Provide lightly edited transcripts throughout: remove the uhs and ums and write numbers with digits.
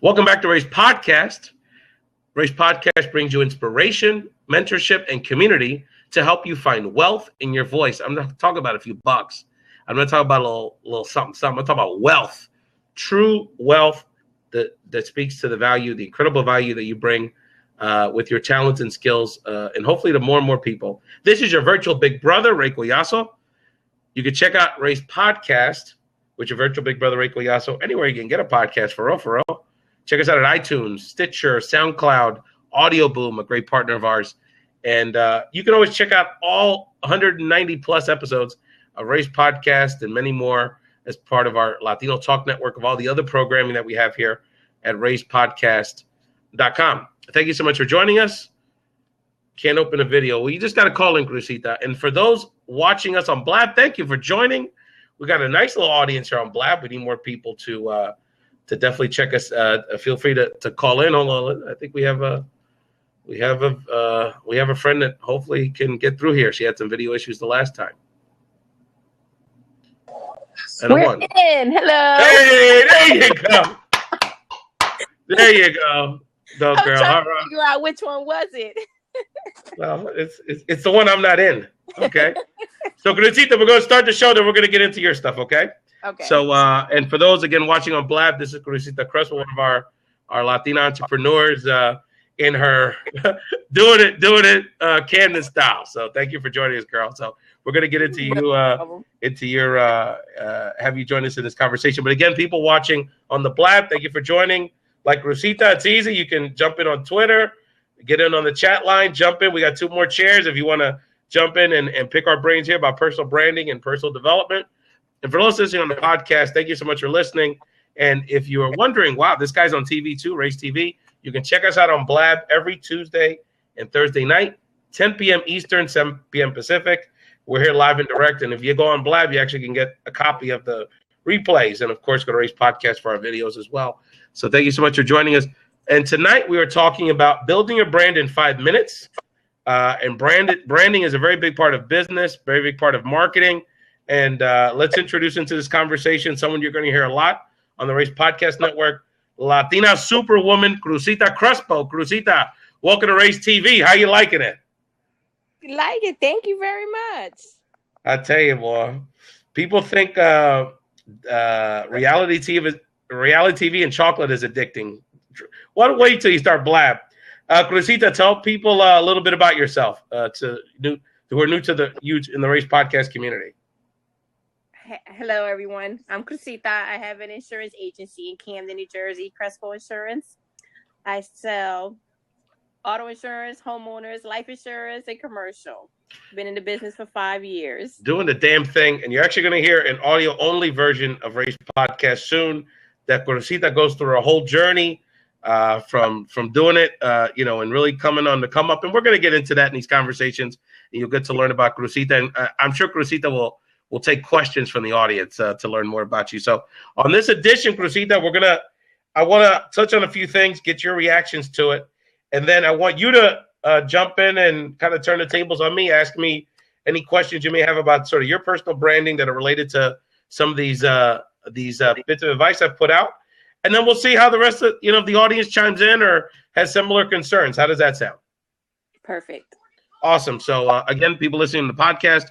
Welcome back to Race Podcast. Race Podcast brings you inspiration, mentorship, and community to help you find wealth in your voice. I'm not talking about a few bucks. I'm not talking about a little something. I'm talking about wealth, true wealth that speaks to the value, the incredible value that you bring with your talents and skills, and hopefully to more and more people. This is your virtual big brother, Ray Collazo. You can check out Race Podcast with your virtual big brother, Ray Collazo, anywhere you can get a podcast for real. Check us out at iTunes, Stitcher, SoundCloud, Audio Boom, a great partner of ours. And you can always check out all 190 plus episodes of Race Podcast and many more as part of our Latino Talk Network of all the other programming that we have here at racepodcast.com. Thank you so much for joining us. Can't open a video. Well, you just got to call in, Crucita. And for those watching us on Blab, thank you for joining. We got a nice little audience here on Blab. We need more people to definitely check us. Feel free to call in. Hold on. I think we have a friend that hopefully can get through here. She had some video issues the last time. And we're in. Hello. Hey, there you go. There you go. Go, girl. I'm trying to figure out which one was it. Well, it's the one I'm not in. Okay. So, Crucita, we're going to start the show, then we're going to get into your stuff, okay? Okay. So, and for those, again, watching on Blab, this is Crucita Crespo, one of our Latina entrepreneurs in her doing it Camden style. So thank you for joining us, girl. So we're going to get into you, have you join us in this conversation. But again, people watching on the Blab, thank you for joining. Like Crucita, it's easy. You can jump in on Twitter, get in on the chat line, jump in. We got 2 more chairs if you want to jump in and pick our brains here about personal branding and personal development. And for those listening on the podcast, thank you so much for listening. And if you are wondering, wow, this guy's on TV too, Race TV, you can check us out on Blab every Tuesday and Thursday night, 10 p.m. Eastern, 7 p.m. Pacific. We're here live and direct. And if you go on Blab, you actually can get a copy of the replays. And, of course, go to Race Podcast for our videos as well. So thank you so much for joining us. And tonight we are talking about building your brand in 5 minutes. And branding is a very big part of business, very big part of marketing. And let's introduce into this conversation someone you're going to hear a lot on the Race Podcast Network, Latina superwoman, Crucita Crespo. Crucita, welcome to Race TV. How you liking it? Like it. Thank you very much. I tell you, boy, people think reality TV and chocolate is addicting. Wait till you start Blab. Crucita, tell people a little bit about yourself who are new to you in the Race Podcast community. Hello, everyone. I'm Crucita. I have an insurance agency in Camden, New Jersey, Crespo Insurance. I sell auto insurance, homeowners, life insurance, and commercial. Been in the business for 5 years. Doing the damn thing. And you're actually going to hear an audio-only version of Race Podcast soon that Crucita goes through a whole journey from doing it, and really coming on the come up. And we're going to get into that in these conversations. And you'll get to learn about Crucita. And I'm sure Crucita will take questions from the audience to learn more about you. So on this edition, Crucita, I want to touch on a few things, get your reactions to it. And then I want you to jump in and kind of turn the tables on me, ask me any questions you may have about sort of your personal branding that are related to some of these bits of advice I've put out. And then we'll see how the rest of, the audience chimes in or has similar concerns. How does that sound? Perfect. Awesome. So again, people listening to the podcast,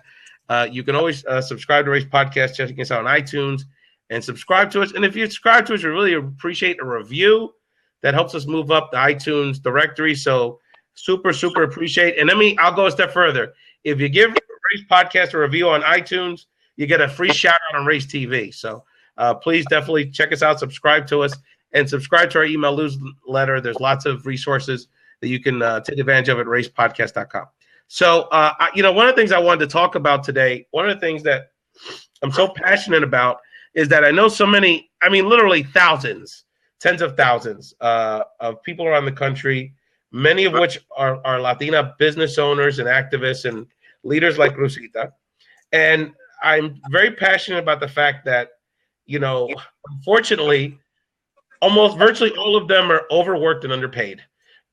you can always subscribe to Race Podcast, checking us out on iTunes, and subscribe to us. And if you subscribe to us, we really appreciate a review. That helps us move up the iTunes directory. So super, super appreciate. And I'll go a step further. If you give Race Podcast a review on iTunes, you get a free shout out on Race TV. So please definitely check us out, subscribe to us, and subscribe to our email newsletter. There's lots of resources that you can take advantage of at racepodcast.com. So, one of the things I wanted to talk about today, one of the things that I'm so passionate about is that I know so many, literally thousands, tens of thousands of people around the country, many of which are Latina business owners and activists and leaders like Crucita. And I'm very passionate about the fact that, unfortunately, almost virtually all of them are overworked and underpaid.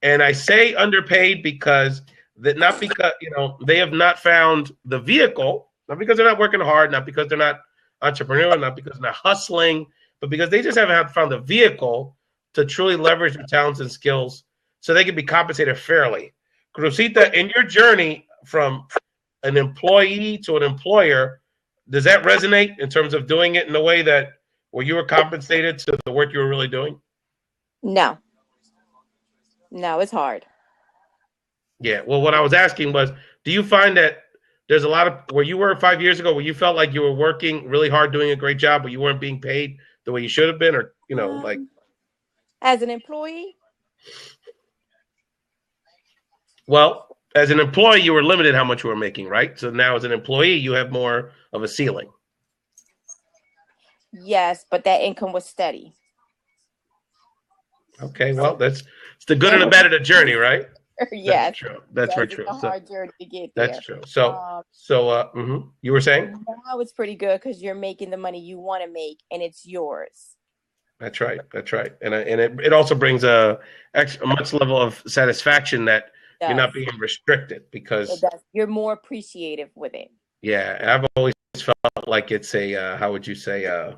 And I say underpaid because not because they have not found the vehicle, not because they're not working hard, not because they're not entrepreneurial, not because they're not hustling, but because they just haven't found the vehicle to truly leverage their talents and skills so they can be compensated fairly. Cruzita, in your journey from an employee to an employer, does that resonate in terms of doing it in a way that where you were compensated to the work you were really doing? No, it's hard. Yeah. Well, what I was asking was, do you find that there's a lot of where you were 5 years ago, where you felt like you were working really hard, doing a great job, but you weren't being paid the way you should have been, or like as an employee? Well, as an employee, you were limited how much you were making, right? So now as an employee, you have more of a ceiling. Yes, but that income was steady. Okay, well, it's the good and the bad of the journey, right? Yes. That's true. That's very true. It's a hard journey to get there. That's true. So, you were saying? Now it's pretty good because you're making the money you want to make, and it's yours. That's right. That's right. And it also brings a much level of satisfaction that you're not being restricted, because you're more appreciative with it. Yeah, I've always felt like it's a how would you say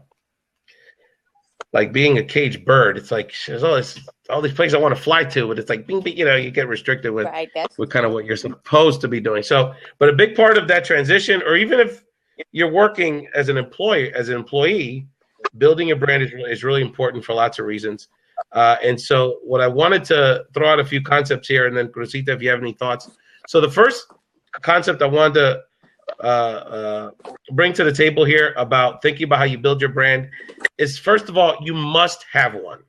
like being a caged bird. It's like there's all these places I want to fly to, but it's like you get restricted with with kind of what you're supposed to be doing. So, but a big part of that transition, or even if you're working as an employee, building a brand is really important for lots of reasons. And so what I wanted to throw out a few concepts here, and then Cruzita, if you have any thoughts. So the first concept I wanted to bring to the table here about thinking about how you build your brand is, first of all, you must have one.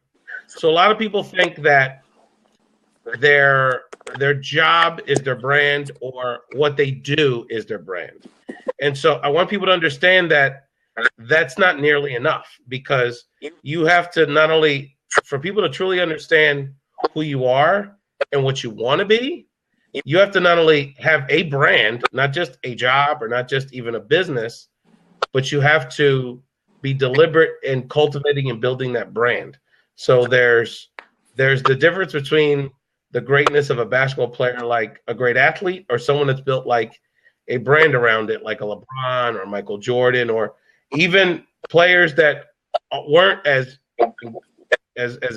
So a lot of people think that their job is their brand, or what they do is their brand. And so I want people to understand that that's not nearly enough, because you have to not only, for people to truly understand who you are and what you want to be, you have to not only have a brand, not just a job or not just even a business, but you have to be deliberate in cultivating and building that brand. So there's the difference between the greatness of a basketball player, like a great athlete, or someone that's built like a brand around it, like a LeBron or Michael Jordan, or even players that weren't as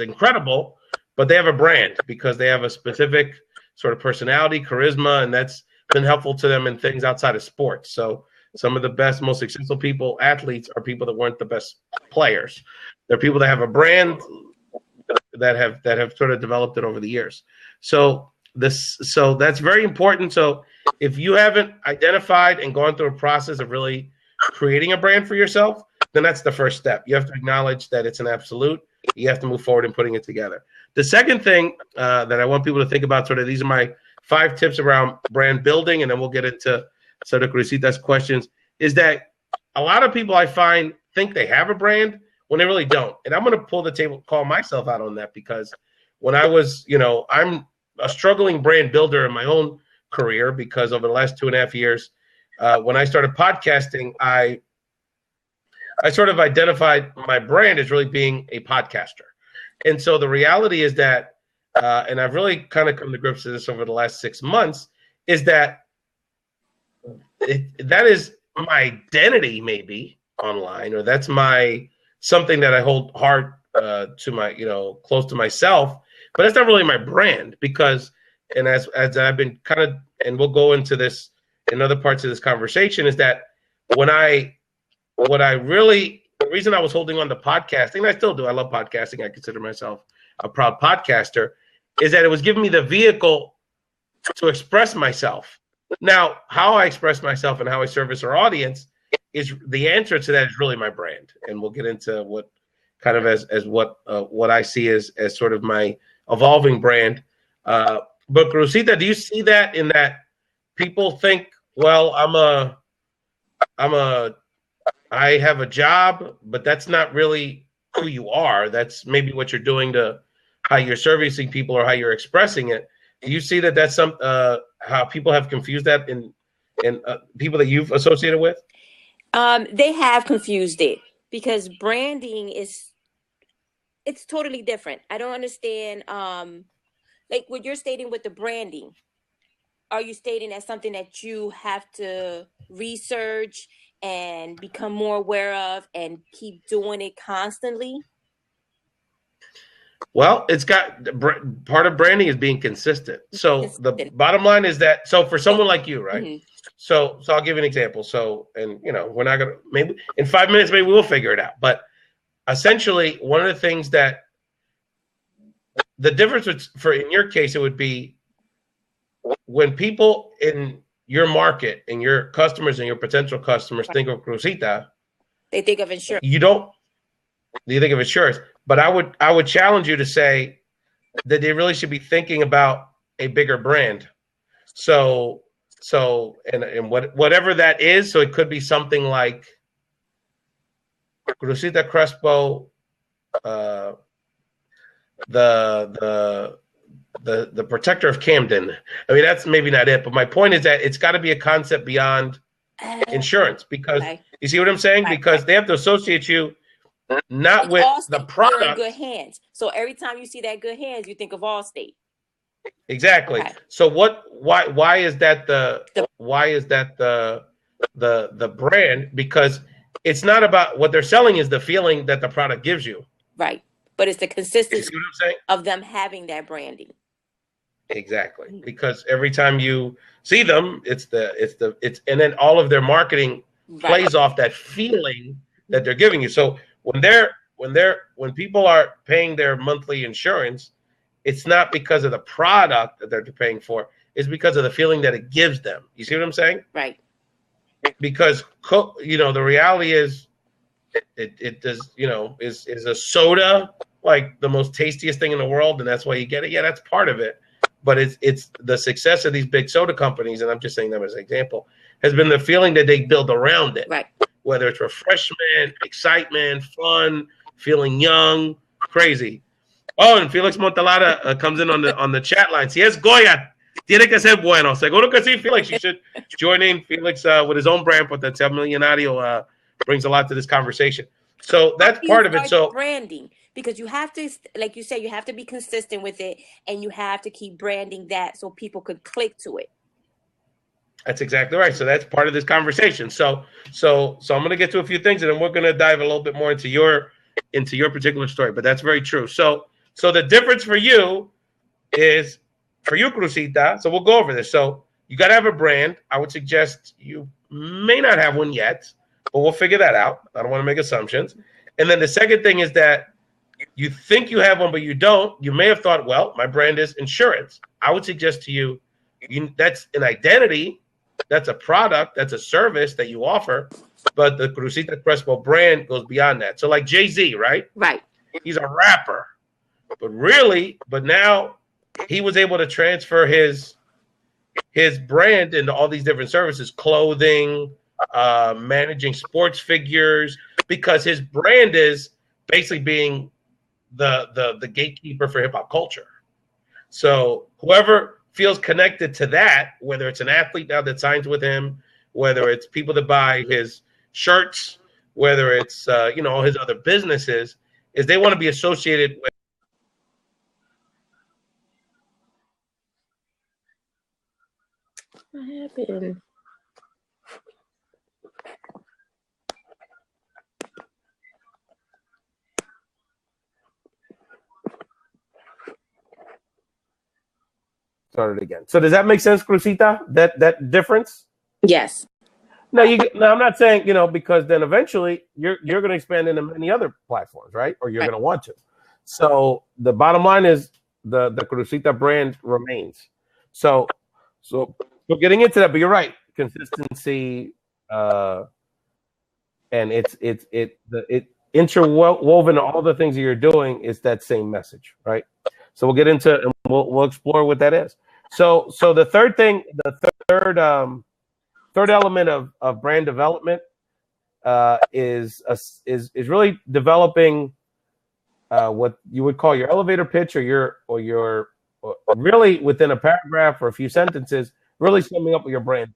incredible, but they have a brand because they have a specific sort of personality, charisma, and that's been helpful to them in things outside of sports. So some of the best, most successful athletes are people that weren't the best players. They're people that have a brand that have sort of developed it over the years. So that's very important. So if you haven't identified and gone through a process of really creating a brand for yourself, then that's the first step. You have to acknowledge that it's an absolute. You have to move forward in putting it together. The second thing that I want people to think about, sort of, these are my 5 tips around brand building, and then we'll get into sort of Cruzita's questions, is that a lot of people I find think they have a brand when they really don't. And I'm going to call myself out on that, because when I was, I'm a struggling brand builder in my own career, because over the last 2.5 years, when I started podcasting, I sort of identified my brand as really being a podcaster. And so the reality is that, and I've really kind of come to grips with this over the last 6 months, is that that is my identity, maybe online, or that's something that I hold hard to my, close to myself, but that's not really my brand, because, and as I've been kind of, and we'll go into this in other parts of this conversation, is that the reason I was holding on to podcasting, and I still do, I love podcasting, I consider myself a proud podcaster, is that it was giving me the vehicle to express myself. Now, how I express myself and how I service our audience, is the answer to that is really my brand. And we'll get into what kind of as what I see as sort of my evolving brand. But Cruzita, do you see that in that people think, well, I have a job, but that's not really who you are. That's maybe what you're doing to how you're servicing people or how you're expressing it. Do you see that that's how people have confused that in people that you've associated with? They have confused it, because branding it's totally different. I don't understand. Like what you're stating with the branding, are you stating as something that you have to research and become more aware of and keep doing it constantly? Well, it's got part of branding is being consistent. So the bottom line is that, so for someone like you, right? Mm-hmm. So I'll give you an example. So, and you know, we're not going to, maybe in 5 minutes, maybe we'll figure it out. But essentially, one of the things that the difference for in your case, it would be when people in your market and your customers and your potential customers think of Crucita, they think of insurance. You think of insurance, but I would challenge you to say that they really should be thinking about a bigger brand. So and whatever that is, so it could be something like Crucita Crespo, the protector of Camden. I mean, that's maybe not it, but my point is that it's got to be a concept beyond insurance, because you see what I'm saying? Because they have to associate you not with the product. In good hands. So every time you see that good hands, you think of Allstate. Exactly. Okay. So why is that the brand? Because it's not about what they're selling, is the feeling that the product gives you. Right. But it's the consistency of them having that branding. Exactly. Because every time you see them, it's and then all of their marketing plays off that feeling that they're giving you. So when people are paying their monthly insurance, it's not because of the product that they're paying for, it's because of the feeling that it gives them. You see what I'm saying? Right. Because the reality is it does, is a soda like the most tastiest thing in the world, and that's why you get it. Yeah, that's part of it. But it's the success of these big soda companies, and I'm just saying them as an example, has been the feeling that they build around it. Right. Whether it's refreshment, excitement, fun, feeling young, crazy. Oh, and Felix Montalada comes in on the chat line. Si es Goya, tiene que ser bueno. Seguro que sí, Felix. You should join in. Felix with his own brand, Potencial Millonario, brings a lot to this conversation. So that's part of it. So branding, because you have to, like you said, you have to be consistent with it, and you have to keep branding that so people could click to it. That's exactly right. So that's part of this conversation. So I'm going to get to a few things, and then we're going to dive a little bit more into your particular story. But that's very true. So the difference for you is, for you, Crucita. So we'll go over this. So you got to have a brand. I would suggest you may not have one yet, but we'll figure that out. I don't want to make assumptions. And then the second thing is that you think you have one, but you don't. You may have thought, well, my brand is insurance. I would suggest to you, that's an identity. That's a product. That's a service that you offer. But the Crucita Crespo brand goes beyond that. So like Jay-Z, right? Right. He's a rapper. But now he was able to transfer his brand into all these different services, clothing, managing sports figures, because his brand is basically being the gatekeeper for hip hop culture. So whoever feels connected to that, whether it's an athlete now that signs with him, whether it's people that buy his shirts, whether it's all his other businesses, is they want to be associated with. What happened? Started again. So does that make sense, Crucita? That difference? Yes. No, I'm not saying, because then eventually you're going to expand into many other platforms, right? Or you're going to want to. So the bottom line is the Crucita brand remains. So getting into that, but you're right, consistency, and it's interwoven all the things that you're doing is that same message, right? So we'll get into and we'll explore what that is. So the third thing, third element of brand development is really developing what you would call your elevator pitch, or really within a paragraph or a few sentences, really summing up what your brand.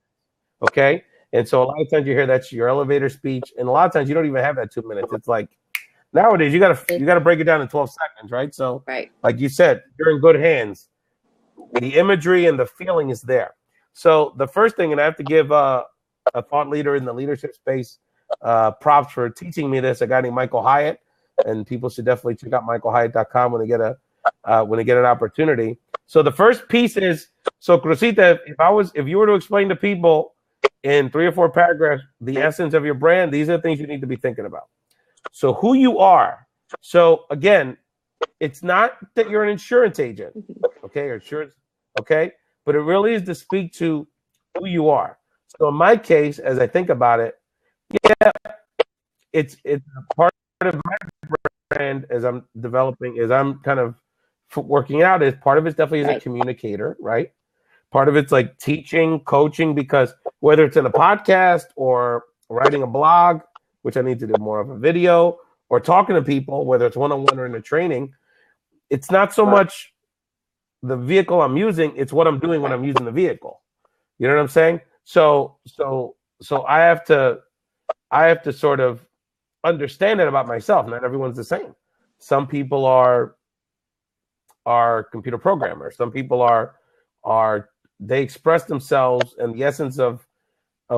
Okay. And so a lot of times you hear that's your elevator speech, and a lot of times you don't even have that 2 minutes. It's like nowadays you gotta break it down in 12 seconds, right? So like you said, you're in good hands. The imagery and the feeling is there. So the first thing, and I have to give a thought leader in the leadership space props for teaching me this, a guy named Michael Hyatt. and people should definitely check out michaelhyatt.com when they get an opportunity. So the first piece is, so Cruzita, if you were to explain to people in 3 or 4 paragraphs the essence of your brand, these are the things you need to be thinking about. So who you are. So again, it's not that you're an insurance agent, okay, or insurance, okay, but it really is to speak to who you are. So in my case, as I think about it, yeah, it's part of my brand as I'm developing, as I'm kind of working out, is part of it's definitely as a communicator, right? Part of it's like teaching, coaching, because whether it's in a podcast or writing a blog, which I need to do more of a video, or talking to people, whether it's one-on-one or in a training, it's not so much the vehicle I'm using, it's what I'm doing when I'm using the vehicle. You know what I'm saying? So I have to sort of understand it about myself. Not everyone's the same. Some people are computer programmers. Some people they express themselves, and the essence of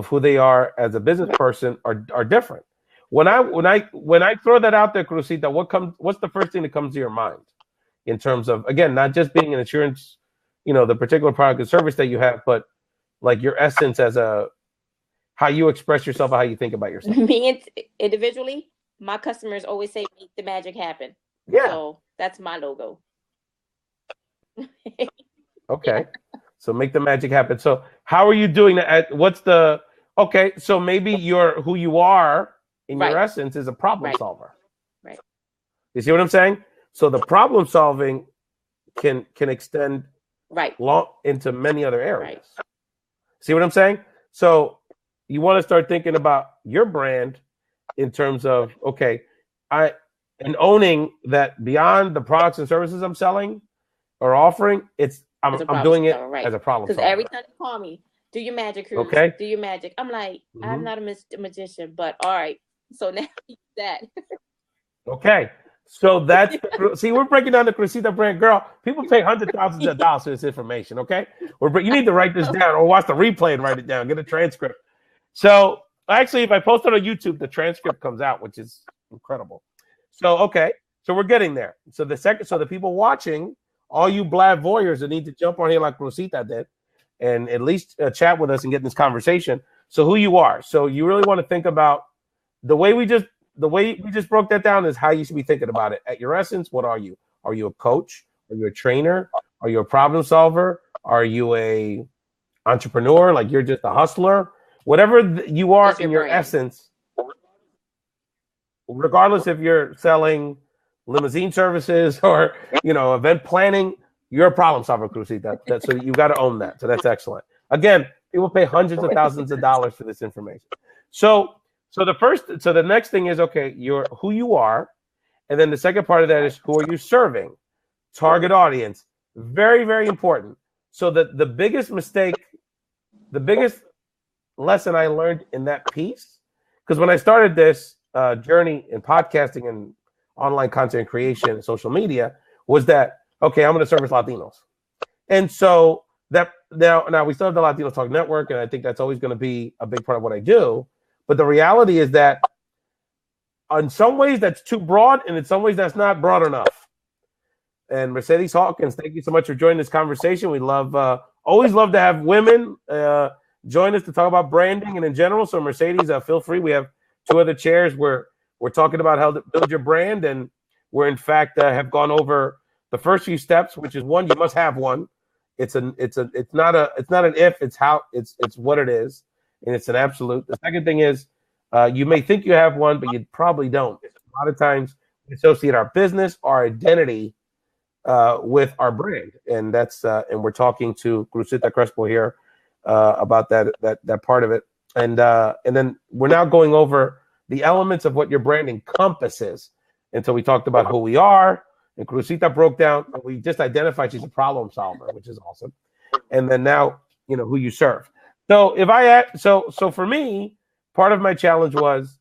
who they are as a business person are different. When I throw that out there, Cruzita, what's the first thing that comes to your mind in terms of, again, not just being an insurance, the particular product and service that you have, but like your essence as how you express yourself, how you think about yourself. Me individually, my customers always say, "Make the magic happen." Yeah. So that's my logo. Okay. So make the magic happen. So how are you doing that? Okay, so maybe who you are in your essence is a problem solver. Right. You see what I'm saying? So the problem solving can extend long into many other areas. Right. See what I'm saying? So you want to start thinking about your brand in terms of, okay, and owning that beyond the products and services I'm selling or offering, I'm doing it as a problem solver. Because every time they call me, do your magic, Cruz. Okay. Do your magic. I'm like, I'm not a magician, but all right. So now that. Okay. So that's see, we're breaking down the Cruzita brand, girl. People pay hundreds of thousands of dollars for this information. Okay, you need to write this down or watch the replay and write it down. Get a transcript. So actually, if I post it on YouTube, the transcript comes out, which is incredible. So okay, so we're getting there. So the people watching, all you blab voyeurs that need to jump on here like Cruzita did, and at least chat with us and get in this conversation. So who you are. So you really want to think about the way we just broke that down is how you should be thinking about it. At your essence, what are you? Are you a coach? Are you a trainer? Are you a problem solver? Are you a entrepreneur? Like you're just a hustler? Whatever you are in your essence, regardless if you're selling limousine services or, event planning, you're a problem solver, Cruzita. So you got to own that. So that's excellent. Again, people pay hundreds of thousands of dollars for this information. So the next thing is, okay, you're who you are. And then the second part of that is who are you serving? Target audience. Very, very important. So the biggest mistake, the biggest lesson I learned in that piece, because when I started this journey in podcasting and online content creation and social media, was that, okay, I'm going to service Latinos. And so that now we still have the Latino Talk Network, and I think that's always going to be a big part of what I do. But the reality is that in some ways that's too broad, and in some ways that's not broad enough. And Mercedes Hawkins, thank you so much for joining this conversation. We always love to have women join us to talk about branding and in general. So Mercedes, feel free. We have 2 other chairs where we're talking about how to build your brand, and we're in fact have gone over the first few steps, which is one, you must have one. It's not an if, it's how, it's what it is. And it's an absolute. The second thing is you may think you have one, but you probably don't. A lot of times we associate our business, our identity with our brand. And that's and we're talking to Cruzita Crespo here about that part of it. And then we're now going over the elements of what your brand encompasses. And so we talked about who we are, and Cruzita broke down, we just identified she's a problem solver, which is awesome. And then now, who you serve. So so for me, part of my challenge was,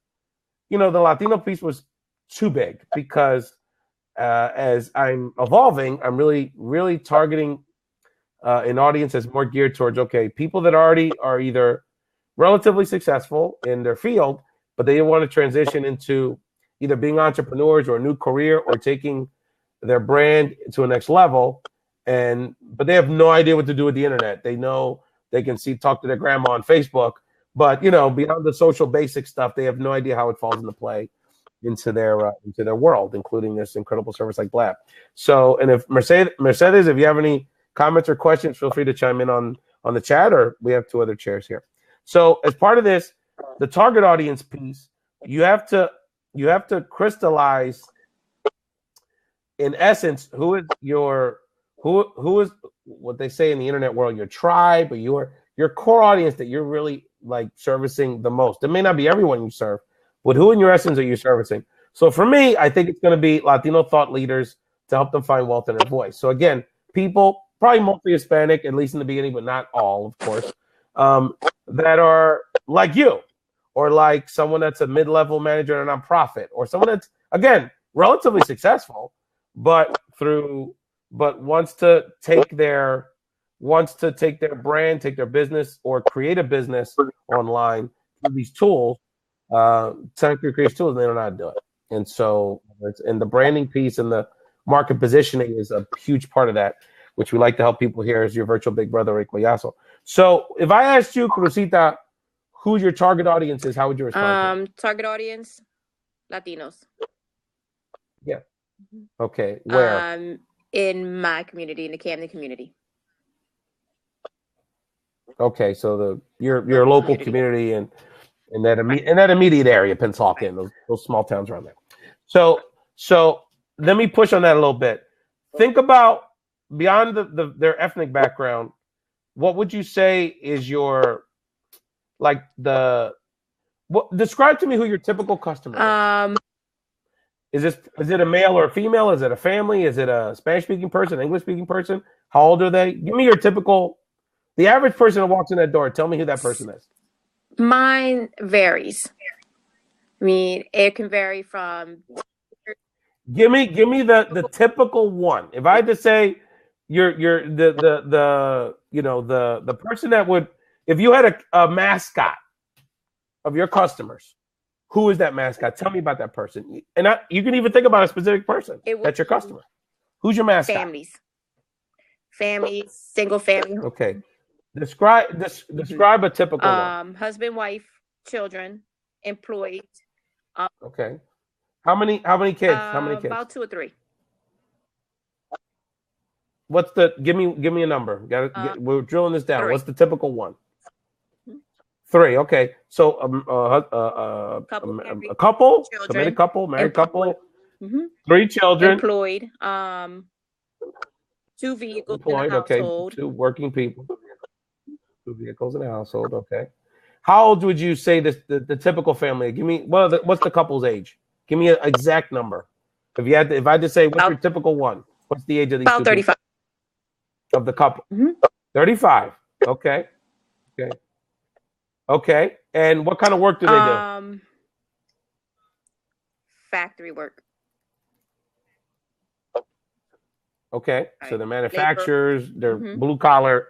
the Latino piece was too big because as I'm evolving, I'm really, really targeting an audience that's more geared towards, okay, people that already are either relatively successful in their field, but they want to transition into either being entrepreneurs or a new career or taking their brand to a next level, but they have no idea what to do with the internet. They know they can talk to their grandma on Facebook, but beyond the social basic stuff, they have no idea how it falls into play into their world, including this incredible service like Blab. So, and if Mercedes, if you have any comments or questions, feel free to chime in on the chat, or we have 2 other chairs here. So, as part of this, the target audience piece, you have to crystallize, in essence, who is what they say in the internet world, your tribe, or your core audience that you're really like servicing the most. It may not be everyone you serve, but who in your essence are you servicing? So for me, I think it's going to be Latino thought leaders to help them find wealth in their voice. So again, people, probably mostly Hispanic, at least in the beginning, but not all, of course, that are like you, or like someone that's a mid-level manager in a nonprofit, or someone that's, again, relatively successful, but wants to take their brand, take their business, or create a business online through these tools, technically creates tools, and they don't know how to do it. And so, the branding piece and the market positioning is a huge part of that, which we like to help people here as your virtual big brother, Ray Collazo. So if I asked you, Cruzita, who your target audience is, how would you respond? Target audience, Latinos. Yeah. Okay. Where? In my community, in the Camden community. Okay, so your local community and in that immediate area, Pennsauken, those small towns around there. So let me push on that a little bit. Think about beyond their ethnic background. What would you say is describe to me who your typical customer is. Is it a male or a female? Is it a family? Is it a Spanish-speaking person, English-speaking person? How old are they? Give me your typical, the average person who walks in that door. Tell me who that person is. Mine varies. I mean, it can vary from. Give me the typical one. If I had to say, the person that would, if you had a mascot of your customers, who is that mascot? Tell me about that person. And you can even think about a specific person that's your customer. Who's your mascot? Families, single family. Okay. Describe a typical one. Husband, wife, children, employed. Okay. How many kids? How many kids? About 2 or 3. What's the give me a number. We're drilling this down. 3. What's the typical one? 3. Okay. So a couple, committed couple, married couple, 3 children, employed, 2 vehicles employed, in the household. Okay, 2 working people, 2 vehicles in the household. Okay. How old would you say the typical family? Give me what's the couple's age? Give me an exact number. If I had to say what's your typical one, what's the age of these about 35 of the couple? 35. Okay. Okay. And what kind of work do they do? Factory work. Okay. So they're manufacturers, they're blue collar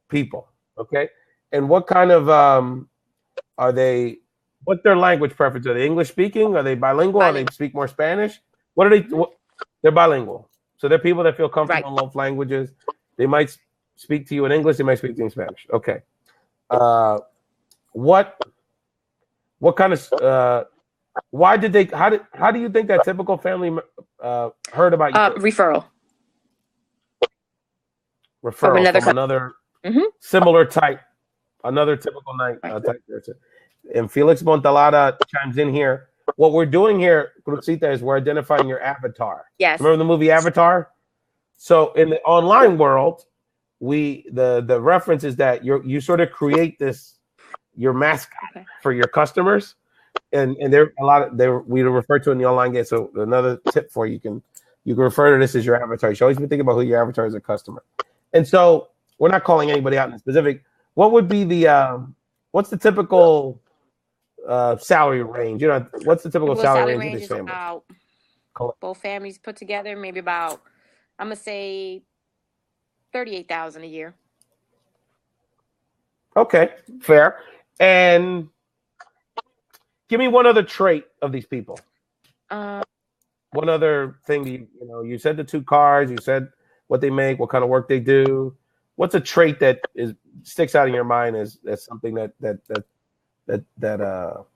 people. Okay. And what kind of are they? What's their language preference? Are they English speaking? Are they bilingual? Are they speak more Spanish? What are they? They're bilingual. So they're people that feel comfortable in both languages. They might speak to you in English. They might speak to you in Spanish. Okay. What kind of? Why did they? How do you think that typical family heard about you? Referral from another similar type, another typical type person. And Felix Montalada chimes in here. What we're doing here, Cruzita, is we're identifying your avatar. Yes. Remember the movie Avatar? So in the online world, the reference is that you sort of create your mascot for your customers, and there we refer to in the online game. So another tip for you can refer to this as your avatar. You should always be thinking about who your avatar is as a customer. And so we're not calling anybody out in specific. What would be what's the typical salary range? What's the typical salary range of this family? About, both families put together, maybe about, I'm gonna say, $38,000 a year. Okay, fair. And give me one other trait of these people. One other thing, you said the 2 cars, you said what they make, what kind of work they do. What's a trait that sticks out in your mind as something that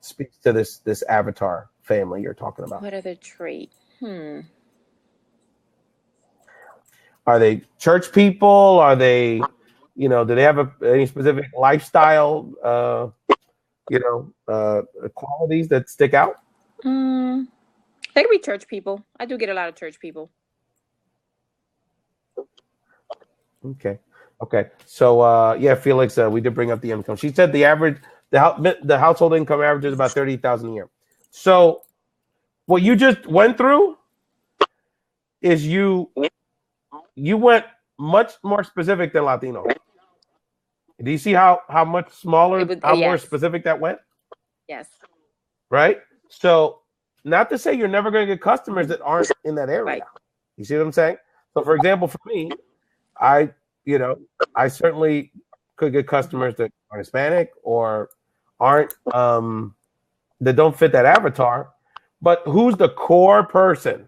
speaks to this avatar family you're talking about? What other trait? Are they church people? Are they, do they have any specific lifestyle, qualities that stick out? They could be church people. I do get a lot of church people. Okay. So, Felix, we did bring up the income. She said the household income average is about $30,000 a year. So what you just went through is you went much more specific than Latino. Do you see how much smaller, more specific that went? Yes. Right? So not to say you're never going to get customers that aren't in that area. Right. You see what I'm saying? So for example, for me, I certainly could get customers that are Hispanic or aren't, that don't fit that avatar, but who's the core person,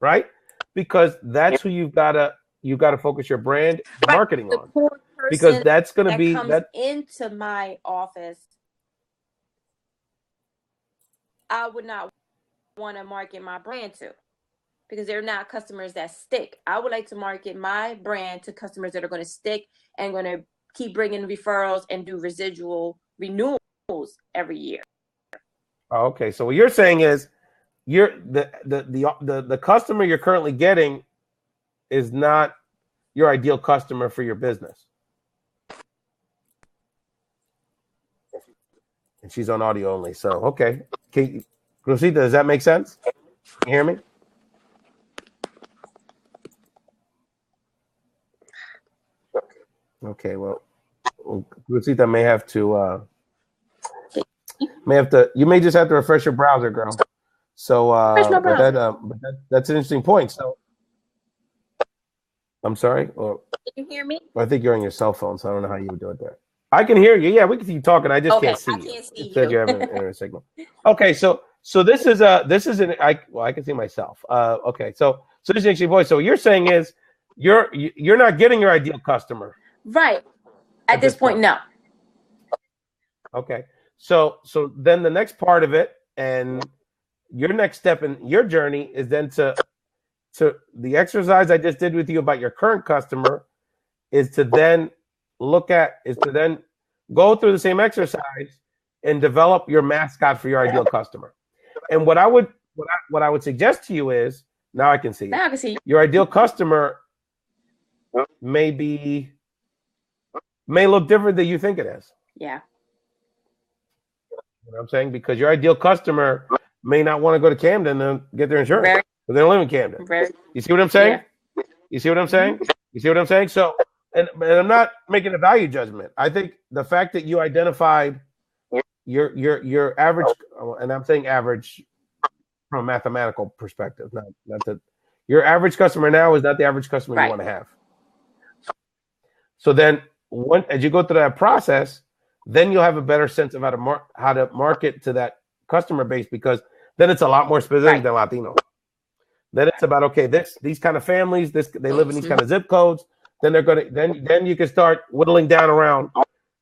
right? Because that's who you've got to focus your brand marketing on, because that's going to be that into my office. I would not want to market my brand to, because they're not customers that stick. I would like to market my brand to customers that are going to stick and going to keep bringing referrals and do residual renewals every year. Okay, so what you're saying is the customer you're currently getting is not your ideal customer for your business. And she's on audio only, so okay. Rosita, does that make sense? You hear me? Okay, well, Rosita may have to. You may just have to refresh your browser, girl. So, but that's an interesting point. So, I'm sorry. Or, can you hear me? I think you're on your cell phone, so I don't know how you would do it there. I can hear you. Yeah, we can see you talking. I just can't see you. It said you have an internet signal. Okay, so this is I can see myself. Okay, so this is an interesting point. So what you're saying is you're not getting your ideal customer. Right. At this point, no. Okay. So then the next part of it, and your next step in your journey, is then to the exercise I just did with you about your current customer, is to then go through the same exercise and develop your mascot for your ideal customer. And what I would suggest to you is, now I can see you. Now I can see you. Your ideal customer may look different than you think it is. Yeah. You know what I'm saying? Because your ideal customer may not want to go to Camden and get their insurance, because they don't live in Camden. You see what I'm saying? Yeah. You see what I'm saying? You see what I'm saying? So, and I'm not making a value judgment. I think the fact that you identified your average, and I'm saying average from a mathematical perspective, not that your average customer now is not the average customer you want to have. So then, as you go through that process, then you'll have a better sense of how to market to that customer base, because then it's a lot more specific than Latino. Then it's about, okay, these kind of families, they live in these kind of zip codes. Then then you can start whittling down around,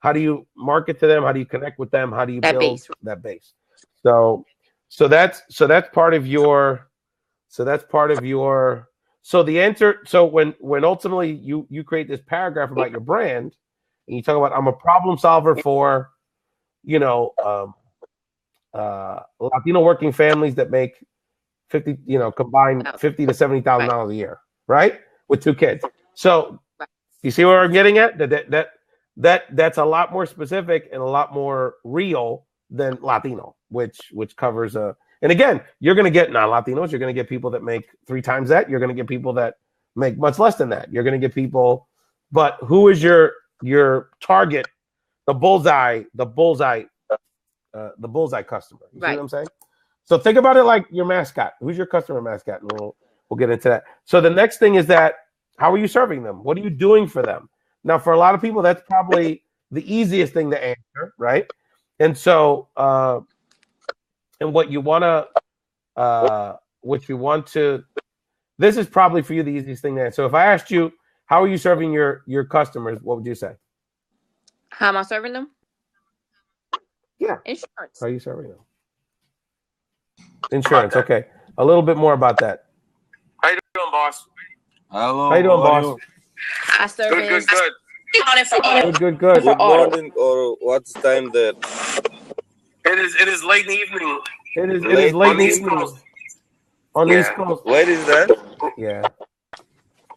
how do you market to them? How do you connect with them? How do you build that base? So that's part of your. So the answer. So when ultimately you create this paragraph about your brand, and you talk about, I'm a problem solver for, Latino working families that make combined $50,000 to $70,000 a year, right, with 2 kids. So you see where I'm getting at? That's a lot more specific and a lot more real than Latino, which covers and again, you're going to get non-Latinos. You're going to get people that make 3 times that. You're going to get people that make much less than that. You're going to get people, but who is your target, the bullseye customer? You see what I'm saying? So think about it like your mascot. Who's your customer mascot? And we'll get into that. So the next thing is that, how are you serving them? What are you doing for them? Now, for a lot of people, that's probably the easiest thing to answer, right? And so, and what you want to what you want to, this is probably for you the easiest thing to answer. So if I asked you, how are you serving your customers? What would you say? How am I serving them? Yeah. Insurance. How are you serving them? Insurance. Okay. A little bit more about that. How you doing, boss? Hello. How you doing, boss? I serve Good. Good. Good morning, or what's time there? It is late in the evening. It is late in the evening on the East Coast. Where is that? Yeah.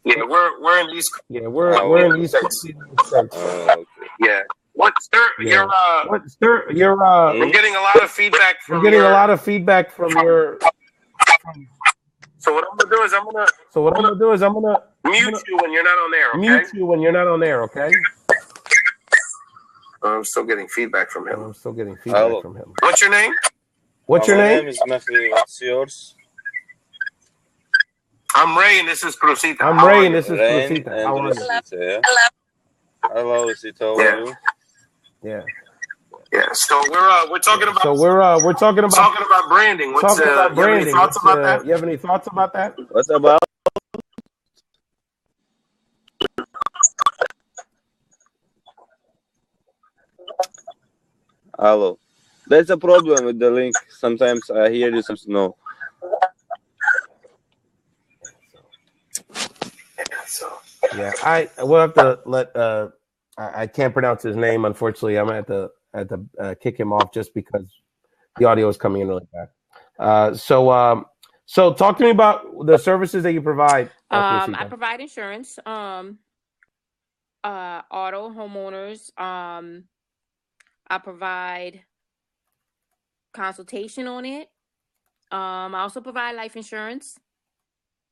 Yeah, we're in the East Coast. Yeah, we're in the East Coast. Okay. Yeah. What, sir? Yeah. You're I'm getting a lot of feedback from from your. So what I'm gonna do is I'm gonna mute you when you're not on there. Okay. Mute you when you're not on there. Okay. I'm still getting feedback from him. Hello. What's your name? What's your My name? name is Matthew. What's yours? I'm Ray, and this is Cruzita. I'm How Ray, are and you? this is Rain Rosita. and How are you? Rosita, yeah? Hello, Rosita. How are you? Yeah. Yeah. So we're talking about We're talking about branding. What's talking about you have any branding. thoughts about that? You have any thoughts about that? What about? Hello. There's a problem with the link. Sometimes I hear you, sometimes no. Yeah, I will have to let. I can't pronounce his name, unfortunately. I'm gonna have to kick him off just because the audio is coming in really bad. So talk to me about the services that you provide. I provide insurance, auto, homeowners. I provide consultation on it. I also provide life insurance,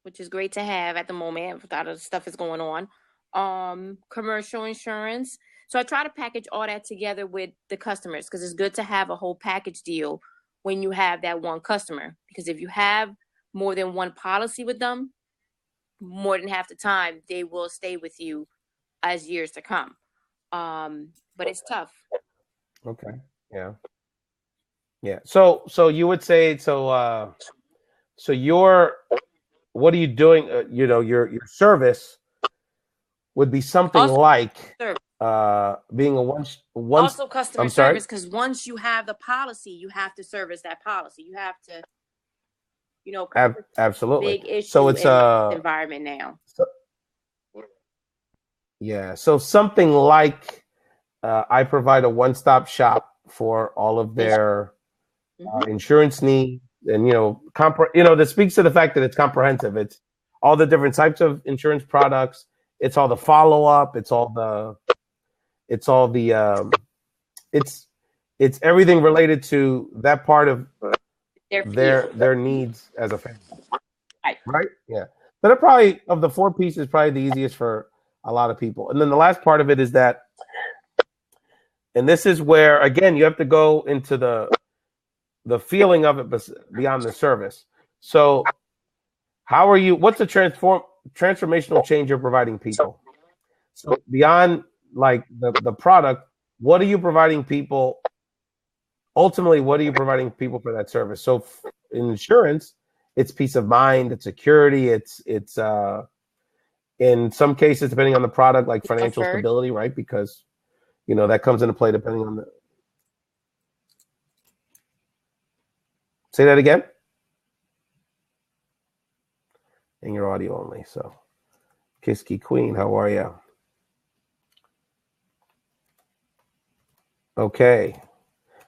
which is great to have at the moment with all the stuff that's going on. Commercial insurance. So I try to package all that together with the customers because it's good to have a whole package deal when you have that one customer. Because if you have more than one policy with them, more than half the time, they will stay with you as years to come. But it's tough. Okay. Yeah. Yeah. So you would say so your what are you doing? Your service would be something Also, like service. being a one. Also customer I'm sorry? service, because once you have the policy, you have to service that policy. You have to, Absolutely. big issue So it's in the environment now. Yeah. So something like I provide a one-stop shop for all of their insurance needs, and that speaks to the fact that it's comprehensive. It's all the different types of insurance products. It's all the follow-up. It's everything related to that part of their needs as a family. Right? Yeah. So they're probably, of the four pieces, probably the easiest for a lot of people. And then the last part of it is that, and this is where, again, you have to go into the feeling of it beyond the service. So what's the transformational change you're providing people? So beyond like the product, what are you providing people? Ultimately, what are you providing people for that service? So in insurance, it's peace of mind, it's security, it's in some cases, depending on the product, like financial stability, right? Because that comes into play depending on the. Say that again. And your audio only. So, Kiski Queen, how are you? Okay.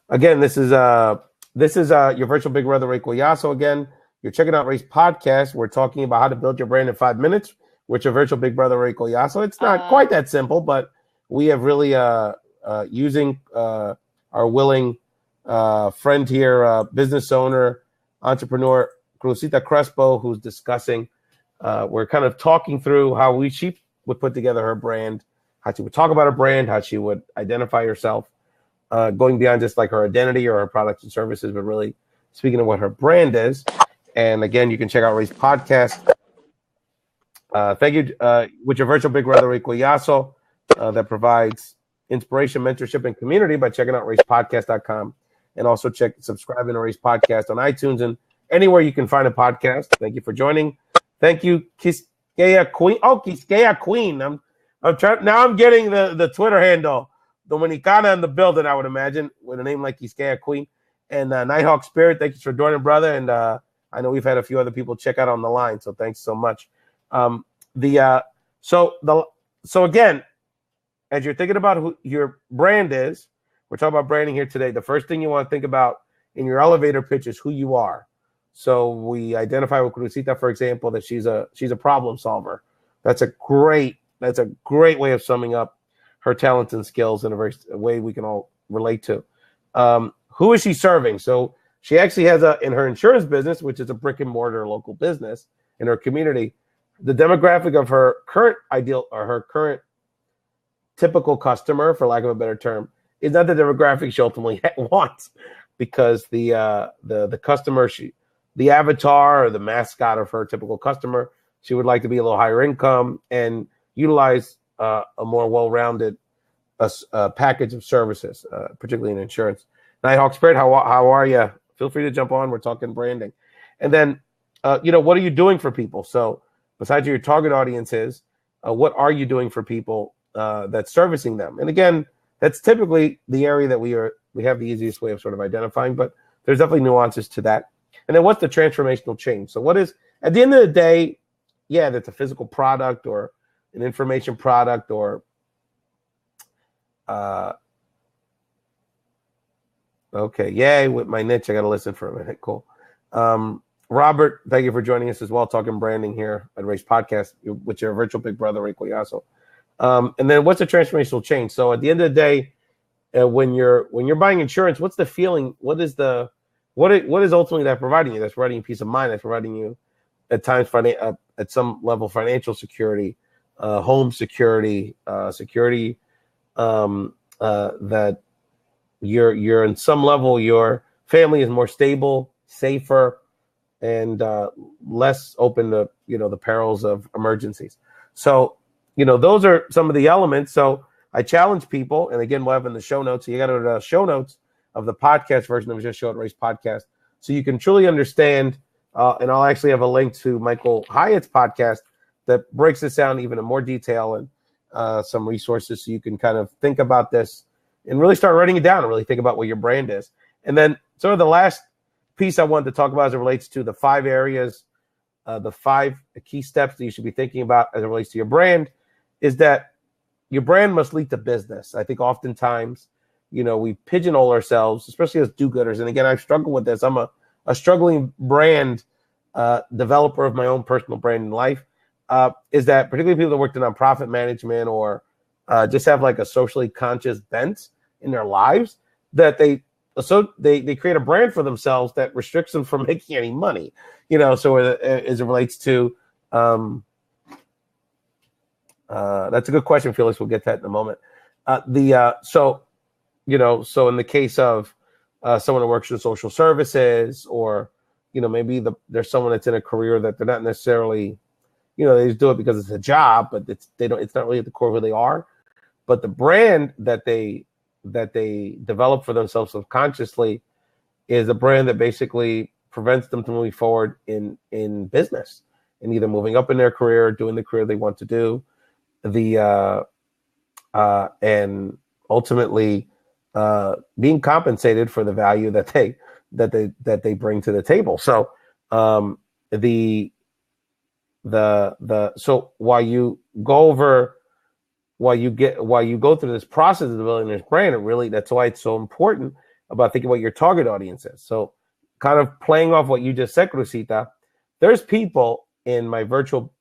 Again, this is your virtual big brother Ray Collazo. Again, you're checking out Ray's podcast. We're talking about how to build your brand in 5 minutes with your virtual big brother Ray Collazo. It's not quite that simple, but we have really using our willing friend here, business owner, entrepreneur Cruzita Crespo, who's discussing. We're kind of talking through how she would put together her brand, how she would talk about her brand, how she would identify herself, going beyond just like her identity or her products and services, but really speaking of what her brand is. And again, you can check out Ray's podcast. Thank you with your virtual big brother Ray Collazo that provides inspiration, mentorship, and community by checking out rayspodcast.com, and also subscribing to Ray's podcast on iTunes and anywhere you can find a podcast. Thank you for joining. Thank you, Quisqueya Queen. Oh, Quisqueya Queen. I'm trying now. I'm getting the Twitter handle Dominicana in the building. I would imagine with a name like Quisqueya Queen and Nighthawk Spirit. Thank you for joining, brother. And I know we've had a few other people check out on the line, so thanks so much. So again, as you're thinking about who your brand is, we're talking about branding here today. The first thing you want to think about in your elevator pitch is who you are. So we identify with Crucita, for example, that she's a problem solver. That's a great way of summing up her talents and skills in a way we can all relate to. Who is she serving? So she actually has in her insurance business, which is a brick and mortar local business in her community, the demographic of her current ideal or her current typical customer, for lack of a better term, is not the demographic she ultimately wants, because the customer, the avatar or the mascot of her typical customer, she would like to be a little higher income and utilize a more well-rounded package of services, particularly in insurance. Nighthawk Spirit, how are you? Feel free to jump on. We're talking branding. And then, what are you doing for people? So besides your target audiences, what are you doing for people that's servicing them? And again, that's typically the area that we have the easiest way of sort of identifying, but there's definitely nuances to that. And then what's the transformational change? So what is, at the end of the day, yeah, that's a physical product or an information product or okay, yay, with my niche, I got to listen for a minute. Cool. Robert, thank you for joining us as well, talking branding here at Race Podcast with your virtual big brother, Ray Collazo. And then what's the transformational change? So at the end of the day, when you're buying insurance, what's the feeling? What is ultimately that providing you? That's providing you peace of mind. That's providing you at times at some level financial security, home security, security that you're in some level your family is more stable, safer, and less open to the perils of emergencies. So those are some of the elements. So I challenge people, and again, we'll have in the show notes. So you got to go to the show notes of the podcast version of Just Show It Race podcast, so you can truly understand. And I'll actually have a link to Michael Hyatt's podcast that breaks this down even in more detail and some resources, so you can kind of think about this and really start writing it down and really think about what your brand is. And then sort of the last piece I wanted to talk about as it relates to the 5 areas, the 5 key steps that you should be thinking about as it relates to your brand, is that your brand must lead to business. I think oftentimes, we pigeonhole ourselves, especially as do-gooders. And again, I've struggled with this. I'm a struggling brand developer of my own personal brand in life, is that particularly people that worked in nonprofit management or just have like a socially conscious bent in their lives, that they create a brand for themselves that restricts them from making any money. So as it relates to that's a good question, Felix. We'll get to that in a moment. So in the case of someone who works in social services, or maybe there's someone that's in a career that they're not necessarily, they just do it because it's a job, but it's not really at the core of who they are. But the brand that they develop for themselves subconsciously is a brand that basically prevents them from moving forward in business and either moving up in their career, doing the career they want to do, and ultimately being compensated for the value that they bring to the table. So so while you go through this process of developing this brand, that's why it's so important about thinking about your target audiences. So kind of playing off what you just said, Crucita, there's people in my virtual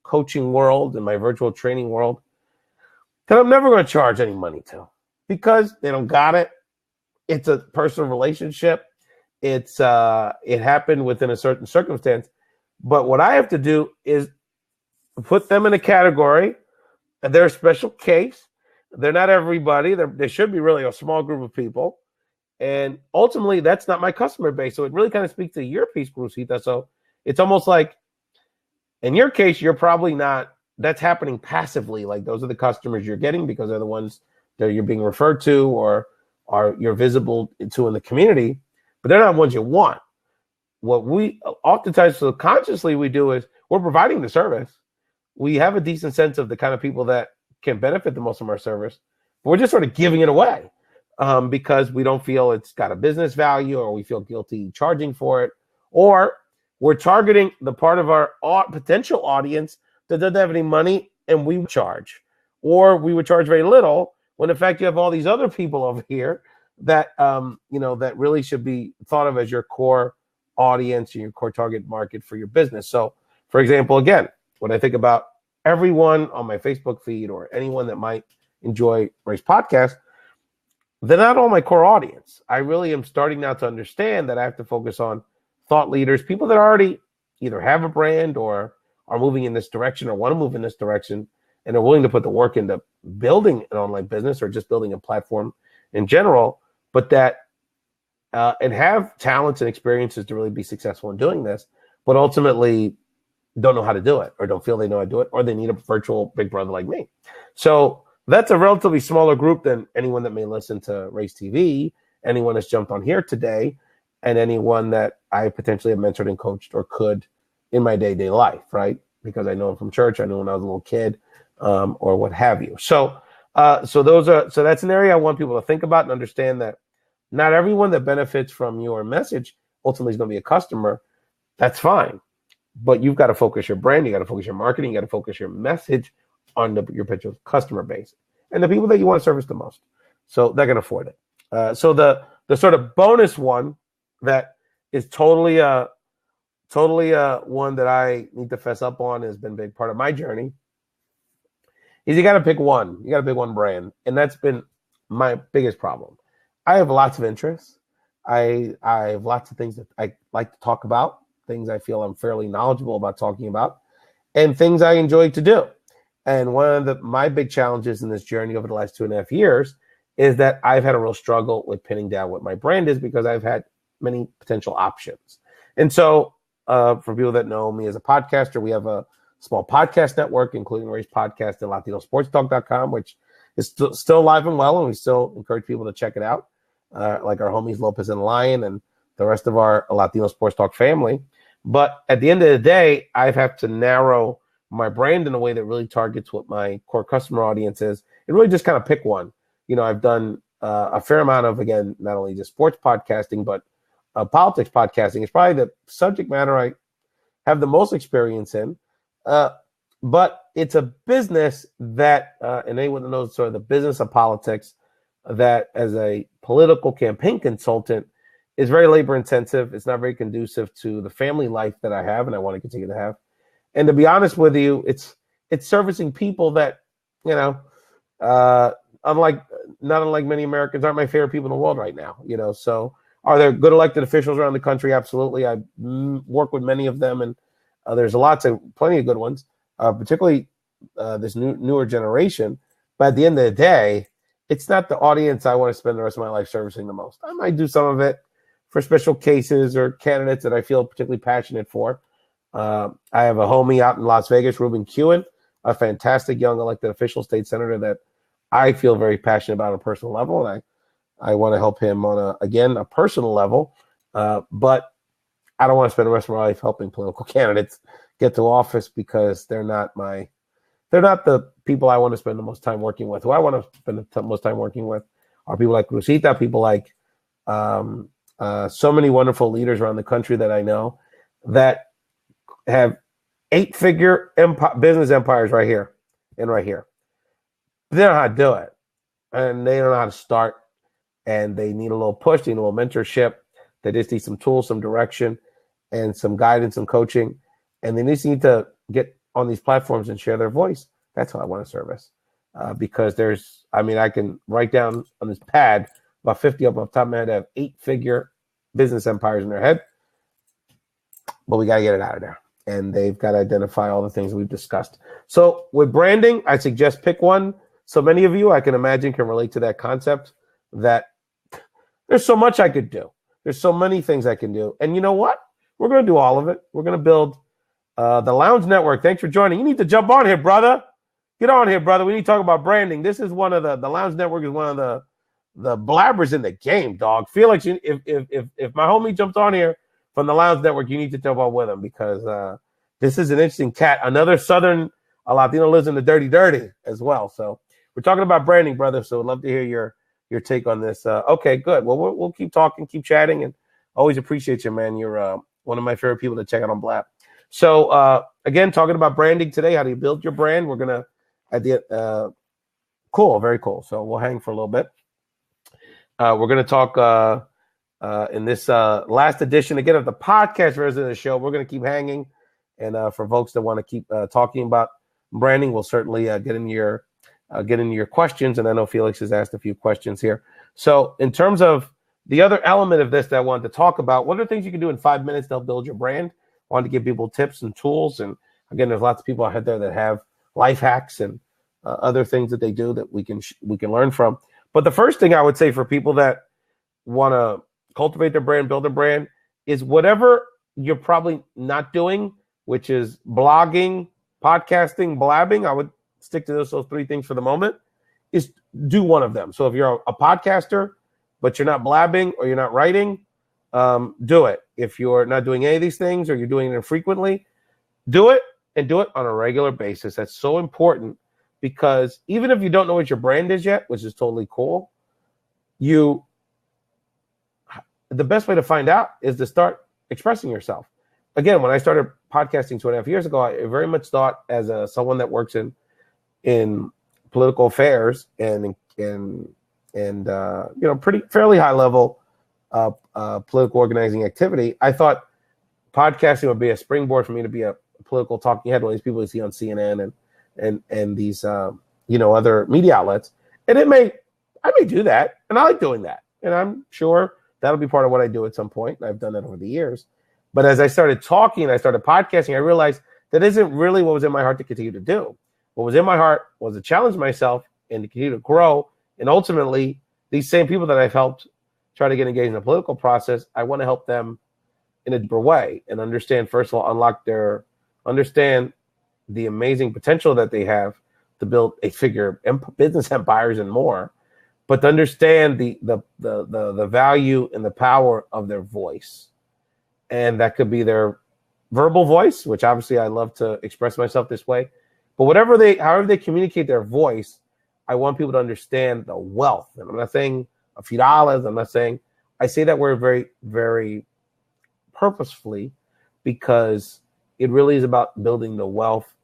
coaching world and my virtual training world that I'm never going to charge any money to, because they don't got it. It's a personal relationship. It happened within a certain circumstance. But what I have to do is put them in a category. They're a special case. They're not everybody. There should be really a small group of people. And ultimately, that's not my customer base. So it really kind of speaks to your piece, Crucita. So it's almost like, in your case, you're probably not, that's happening passively. Like those are the customers you're getting because they're the ones that you're being referred to or you're visible to in the community, but they're not ones you want. what we oftentimes subconsciously we do is we're providing the service. We have a decent sense of the kind of people that can benefit the most from our service, but we're just sort of giving it away because we don't feel it's got a business value, or we feel guilty charging for it, or we're targeting the part of our potential audience that doesn't have any money, and we charge, or we would charge very little, when in fact you have all these other people over here that that really should be thought of as your core audience and your core target market for your business. So, for example, again, when I think about everyone on my Facebook feed or anyone that might enjoy Ray's podcast, they're not all my core audience. I really am starting now to understand that I have to focus on thought leaders, people that already either have a brand or are moving in this direction or want to move in this direction and are willing to put the work into building an online business or just building a platform in general, but that and have talents and experiences to really be successful in doing this, but ultimately don't know how to do it, or don't feel they know how to do it, or they need a virtual big brother like me. So that's a relatively smaller group than anyone that may listen to Race TV, anyone that's jumped on here today, and anyone that I potentially have mentored and coached or could in my day-to-day life, right? Because I know them from church, I know when I was a little kid, or what have you. So that's an area I want people to think about and understand that not everyone that benefits from your message ultimately is going to be a customer. That's fine. But you've got to focus your brand, you got to focus your marketing, you got to focus your message on your potential customer base and the people that you want to service the most. So they're going to afford it. So the sort of bonus one that is totally one that I need to fess up on, has been a big part of my journey, is you got to pick one. You got to pick one brand. And that's been my biggest problem. I have lots of interests. I have lots of things that I like to talk about, things I feel I'm fairly knowledgeable about talking about, and things I enjoy to do. And one of my big challenges in this journey over the last 2.5 years is that I've had a real struggle with pinning down what my brand is, because I've had many potential options. And so for people that know me as a podcaster, we have a small podcast network, including Ray's podcast at LatinoSportsTalk.com, which is still alive and well, and we still encourage people to check it out, like our homies Lopez and Lion and the rest of our Latino Sports Talk family. But at the end of the day, I have to narrow my brand in a way that really targets what my core customer audience is, and really just kind of pick one. I've done a fair amount of, again, not only just sports podcasting, but politics podcasting. It's probably the subject matter I have the most experience in. But it's a business that, and anyone that knows sort of the business of politics, that as a political campaign consultant is very labor intensive. It's not very conducive to the family life that I have and I want to continue to have. And to be honest with you, it's servicing people that, not unlike many Americans, aren't my favorite people in the world right now. So are there good elected officials around the country? Absolutely. I work with many of them, and there's plenty of good ones, particularly this newer generation. But at the end of the day, it's not the audience I want to spend the rest of my life servicing the most. I might do some of it for special cases or candidates that I feel particularly passionate for. I have a homie out in Las Vegas, Ruben Kewen, a fantastic young elected official, state senator that I feel very passionate about on a personal level, and I want to help him on a personal level. But I don't want to spend the rest of my life helping political candidates get to office, because they're not the people I want to spend the most time working with. Who I want to spend the most time working with are people like Rosita, people like so many wonderful leaders around the country that I know that have 8-figure business empires right here and right here. They don't know how to do it, and they don't know how to start, and they need a little push, they need a little mentorship. They just need some tools, some direction, and some guidance and coaching, and they just need to get on these platforms and share their voice. That's how I want to service, because I can write down on this pad about 50 of them off the top of my head that have 8-figure business empires in their head, but we got to get it out of there. And they've got to identify all the things we've discussed. So with branding, I suggest pick one. So many of you, I can imagine, can relate to that concept, that there's so much I could do. There's so many things I can do. And you know what? We're going to do all of it. We're going to build the Lounge Network. Thanks for joining. You need to jump on here, brother. Get on here, brother. We need to talk about branding. This is one of the Lounge Network is one of the blabbers in the game, dog. Felix, if my homie jumps on here from the Lounge Network, you need to jump on with him because this is an interesting cat. Another Southern Latino lives in the dirty as well. So we're talking about branding, brother. So I'd love to hear your take on this. Okay, good. Well, we'll keep talking, keep chatting, and always appreciate you, man. You're one of my favorite people to check out on Blab. So again, talking about branding today. How do you build your brand? We're gonna at the cool, very cool. So we'll hang for a little bit. We're gonna talk in this last edition again of the podcast version of the show. We're gonna keep hanging, and for folks that want to keep talking about branding, we'll certainly get into your questions. And I know Felix has asked a few questions here. So in terms of the other element of this that I wanted to talk about, what are things you can do in 5 minutes to help build your brand? I wanted to give people tips and tools. And again, there's lots of people out there that have life hacks and other things that they do that we can learn from. But the first thing I would say for people that want to cultivate their brand, build a brand, is whatever you're probably not doing, which is blogging, podcasting, blabbing. I would stick to those three things for the moment, is do one of them. So if you're a podcaster, but you're not blabbing or you're not writing, do it. If you're not doing any of these things or you're doing it infrequently, do it and do it on a regular basis. That's so important because even if you don't know what your brand is yet, which is totally cool, the best way to find out is to start expressing yourself. Again, when I started podcasting 2.5 years ago, I very much thought as someone that works in political affairs and pretty fairly high level political organizing activity, I thought podcasting would be a springboard for me to be a political talking head, one of these people you see on CNN and these other media outlets. And I may do that, and I like doing that, and I'm sure that'll be part of what I do at some point. And I've done that over the years. But as I started talking, I started podcasting, I realized that isn't really what was in my heart to continue to do. What was in my heart was to challenge myself and to continue to grow. And ultimately, these same people that I've helped try to get engaged in the political process, I want to help them in a deeper way and understand, first of all, understand the amazing potential that they have to build business empires and more, but to understand the value and the power of their voice. And that could be their verbal voice, which obviously I love to express myself this way. But however they communicate their voice, I want people to understand the wealth. And I'm not saying a few dollars. I say that word very, very purposefully because it really is about building the wealth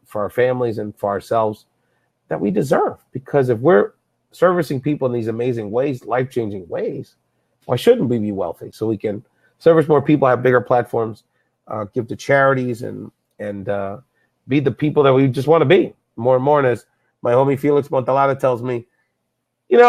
for our families and for ourselves that we deserve. Because if we're servicing people in these amazing ways, life-changing ways, why shouldn't we be wealthy? So we can service more people, have bigger platforms, give to charities, and be the people that we just want to be more and more. And as my homie Felix Montalada tells me, if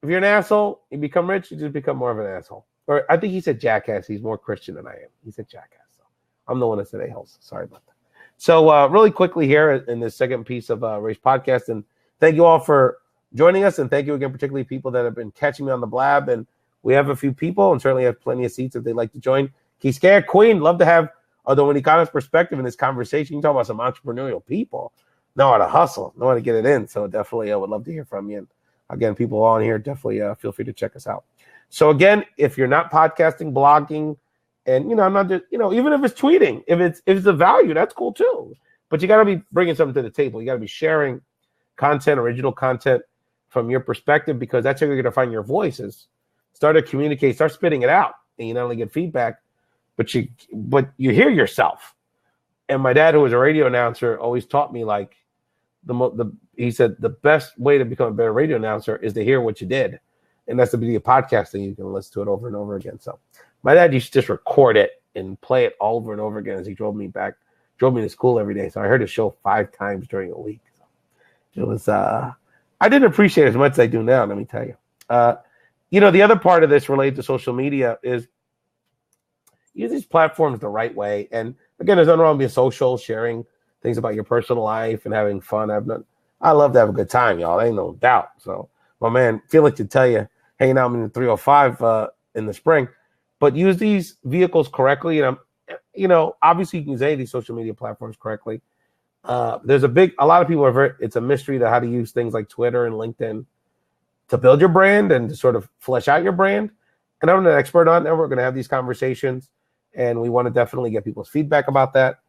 you're an asshole, you become rich, you just become more of an asshole. Or I think he said jackass. He's more Christian than I am. He said jackass. So I'm the one that said a-holes. Sorry about that. So really quickly here in this second piece of Ray's podcast, and thank you all for joining us, and thank you again, particularly people that have been catching me on the Blab. And we have a few people and certainly have plenty of seats if they'd like to join. Quisqueya Queen, love to have a Dominicanos perspective in this conversation. You can talk about some entrepreneurial people, know how to hustle, know how to get it in. So definitely I would love to hear from you. And again, people on here, definitely feel free to check us out. So again, if you're not podcasting, blogging, and I'm not just, even if it's tweeting, if it's a value, that's cool too. But you got to be bringing something to the table. You got to be sharing content, original content from your perspective, because that's how you're going to find your voices. Start to communicate, start spitting it out, and you not only get feedback, but you hear yourself. And my dad, who was a radio announcer, always taught me he said the best way to become a better radio announcer is to hear what you did, and that's the beauty of podcasting. You can listen to it over and over again. So my dad used to just record it and play it over and over again as he drove me to school every day. So I heard his show 5 times during a week. So it was I didn't appreciate it as much as I do now. Let me tell you. The other part of this related to social media is use these platforms the right way. And again, there's nothing wrong with being social, sharing things about your personal life and having fun. I love to have a good time, y'all. Ain't no doubt. So my man Felix can tell you, hanging out in the 305 in the spring, but use these vehicles correctly. And obviously you can use any of these social media platforms correctly. There's a lot of people it's a mystery to how to use things like Twitter and LinkedIn to build your brand and to sort of flesh out your brand. and I'm an expert on that. We're going to have these conversations, and we want to definitely get people's feedback about that.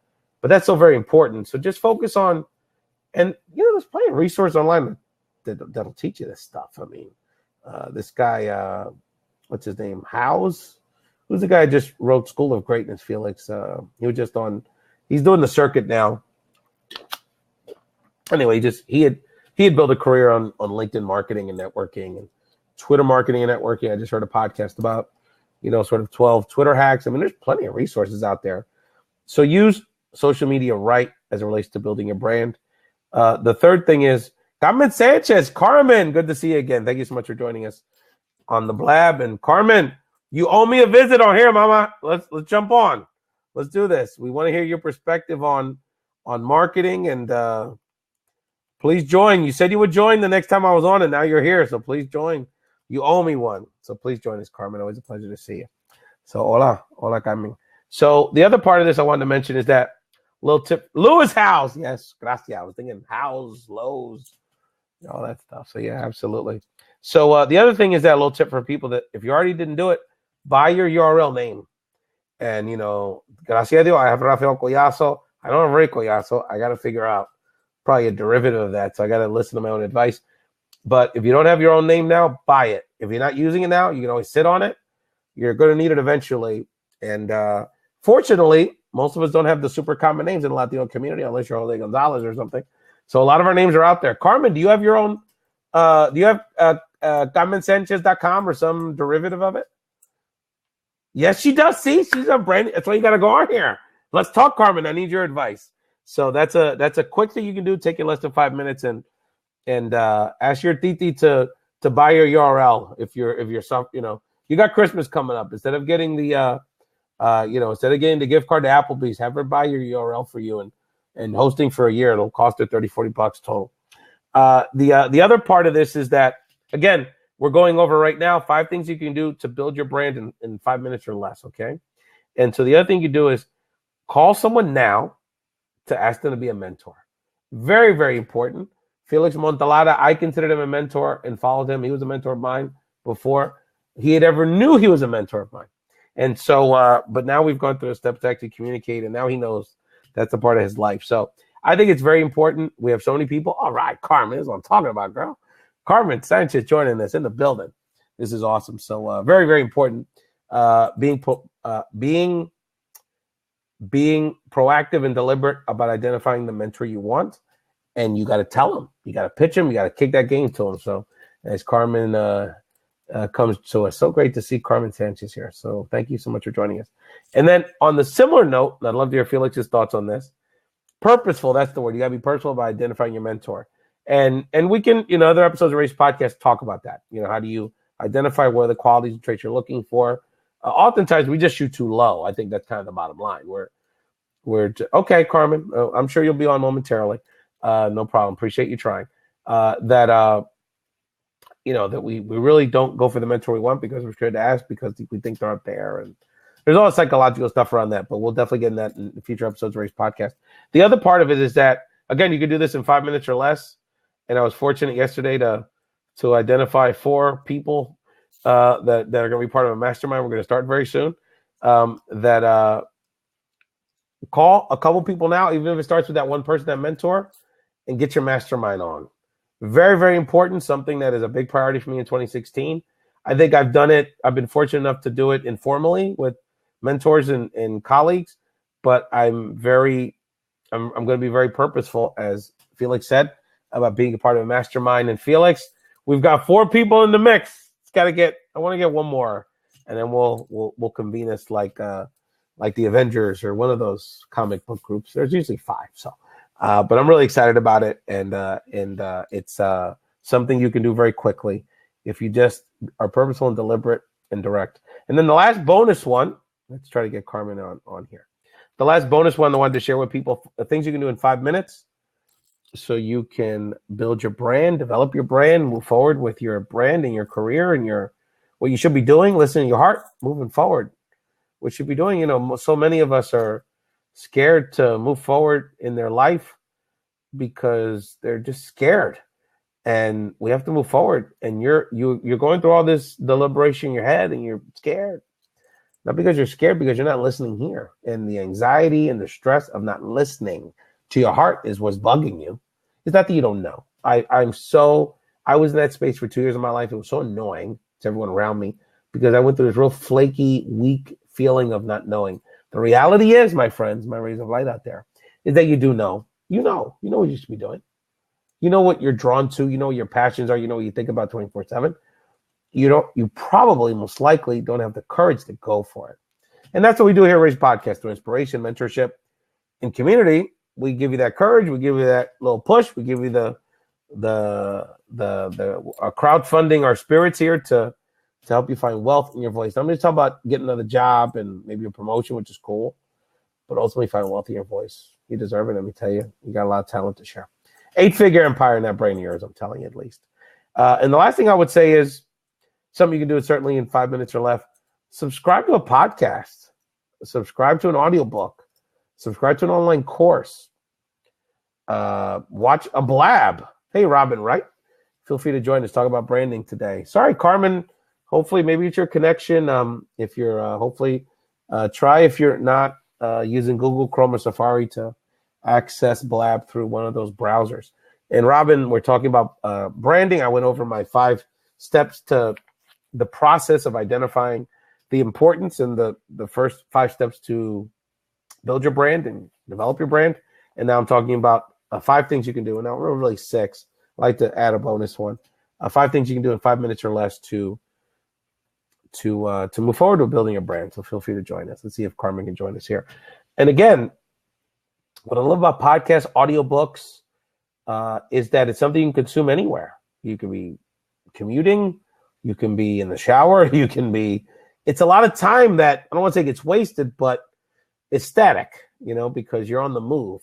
But that's so very important. So just focus on, and there's plenty of resources online that'll teach you this stuff. I mean, this guy, what's his name? Who's the guy who just wrote School of Greatness, Felix? He was just on. He's doing the circuit now. Anyway, he had built a career on LinkedIn marketing and networking and Twitter marketing and networking. I just heard a podcast about, sort of 12 Twitter hacks. I mean, there's plenty of resources out there. So use social media right as it relates to building your brand. The third thing is Carmen Sanchez. Carmen, good to see you again. Thank you so much for joining us on the Blab. And Carmen, you owe me a visit on here, Mama. Let's jump on. Let's do this. We want to hear your perspective on marketing, and please join. You said you would join the next time I was on, and now you're here. So please join. You owe me one. So please join us, Carmen. Always a pleasure to see you. So hola, Carmen. So the other part of this I wanted to mention is that little tip, Lewis House. Yes, gracias. I was thinking House, Lowe's, all that stuff. So yeah, absolutely. So the other thing is that little tip for people that if you already didn't do it, buy your URL name. And, gracias a Dios, I have Rafael Collazo. I don't have Ray Collazo. I got to figure out probably a derivative of that. So I got to listen to my own advice. But if you don't have your own name now, buy it. If you're not using it now, you can always sit on it. You're going to need it eventually. And fortunately, most of us don't have the super common names in the Latino community unless you're Jose Gonzalez or something. So a lot of our names are out there. Carmen, do you have your own? Do you have CarmenSanchez.com or some derivative of it? Yes, she does. See, she's a brand. That's why you got to go on here. Let's talk, Carmen. I need your advice. So that's a quick thing you can do. Take you less than 5 minutes and ask your titi to buy your URL if you're some, you got Christmas coming up. Instead of getting the gift card to Applebee's, have her buy your URL for you and hosting for a year. It'll cost her $30-$40 total. The other part of this is that, again, we're going over right now 5 things you can do to build your brand in 5 minutes or less, okay? And so the other thing you do is call someone now to ask them to be a mentor. Very, very important. Felix Montalada, I considered him a mentor and followed him. He was a mentor of mine before he had ever knew he was a mentor of mine. And so, but now we've gone through a step to actually communicate, and now he knows that's a part of his life. So I think it's very important. We have so many people. All right, Carmen, this is what I'm talking about, girl. Carmen Sanchez joining us in the building. This is awesome. So very, very important. Being proactive and deliberate about identifying the mentor you want, and you got to tell them. You got to pitch them. You got to kick that game to them. So as Carmen comes to us, so great to see Carmen Sanchez here. So thank you so much for joining us. And then on the similar note, I'd love to hear Felix's thoughts on this. Purposeful, that's the word. You got to be purposeful by identifying your mentor. And we can, other episodes of Race Podcast talk about that. How do you identify what are the qualities and traits you're looking for? Oftentimes we just shoot too low. I think that's kind of the bottom line. We're okay, Carmen. I'm sure you'll be on momentarily. No problem. Appreciate you trying. That we really don't go for the mentor we want because we're scared to ask because we think they're out there. And there's all the psychological stuff around that, but we'll definitely get in that in future episodes of Race Podcast. The other part of it is that, again, you can do this in 5 minutes or less. And I was fortunate yesterday to identify 4 people that are going to be part of a mastermind. We're going to start very soon. That call a couple people now, even if it starts with that one person, that mentor, and get your mastermind on. Very, very important. Something that is a big priority for me in 2016. I think I've done it. I've been fortunate enough to do it informally with mentors and colleagues, but I'm going to be very purposeful, as Felix said, about being a part of a mastermind. And Felix, we've got 4 people in the mix. I want to get one more, and then we'll convene us like the Avengers or one of those comic book groups. There's usually 5. So, but I'm really excited about it, and it's something you can do very quickly if you just are purposeful and deliberate and direct. And then the last bonus one, let's try to get Carmen on here. The last bonus one I wanted to share with people, the things you can do in 5 minutes so you can build your brand, develop your brand, move forward with your brand and your career and what you should be doing, listen to your heart, moving forward. What you should be doing, so many of us are scared to move forward in their life because they're just scared. and we have to move forward. And you're going through all this deliberation in your head, and you're scared. Not because you're scared, because you're not listening here. And the anxiety and the stress of not listening to your heart is what's bugging you. It's not that you don't know. I was in that space for 2 years of my life. It was so annoying to everyone around me because I went through this real flaky, weak feeling of not knowing. The reality is, my friends, my rays of light out there, is that you do know. You know what you should be doing. You know what you're drawn to. You know what your passions are. You know what you think about 24/7. You probably most likely don't have the courage to go for it. And that's what we do here at Rays Podcast, through inspiration, mentorship, and community. We give you that courage. We give you that little push. We give you the crowdfunding our spirits here to help you find wealth in your voice. I'm going to talk about getting another job and maybe a promotion, which is cool, but ultimately find wealth in your voice. You deserve it. Let me tell you, you got a lot of talent to share. 8-figure empire in that brain of yours, I'm telling you, at least. And the last thing I would say is something you can do it certainly in 5 minutes or less. Subscribe to a podcast. Subscribe to an audiobook. Subscribe to an online course. Watch a blab. Hey, Robin, right? Feel free to join us. Talk about branding today. Sorry, Carmen. Hopefully, maybe it's your connection. If you're try if you're not using Google Chrome or Safari to access Blab through one of those browsers. And Robin, we're talking about branding. I went over my 5 steps to the process of identifying the importance and the first 5 steps to build your brand and develop your brand. And now I'm talking about 5 things you can do. And now we're really 6. I like to add a bonus one. 5 things you can do in 5 minutes or less to move forward with building a brand. So feel free to join us. Let's see if Carmen can join us here. And again, what I love about podcasts, audiobooks, is that it's something you can consume anywhere. You can be commuting, you can be in the shower, it's a lot of time that, I don't want to say gets wasted, but it's static, because you're on the move.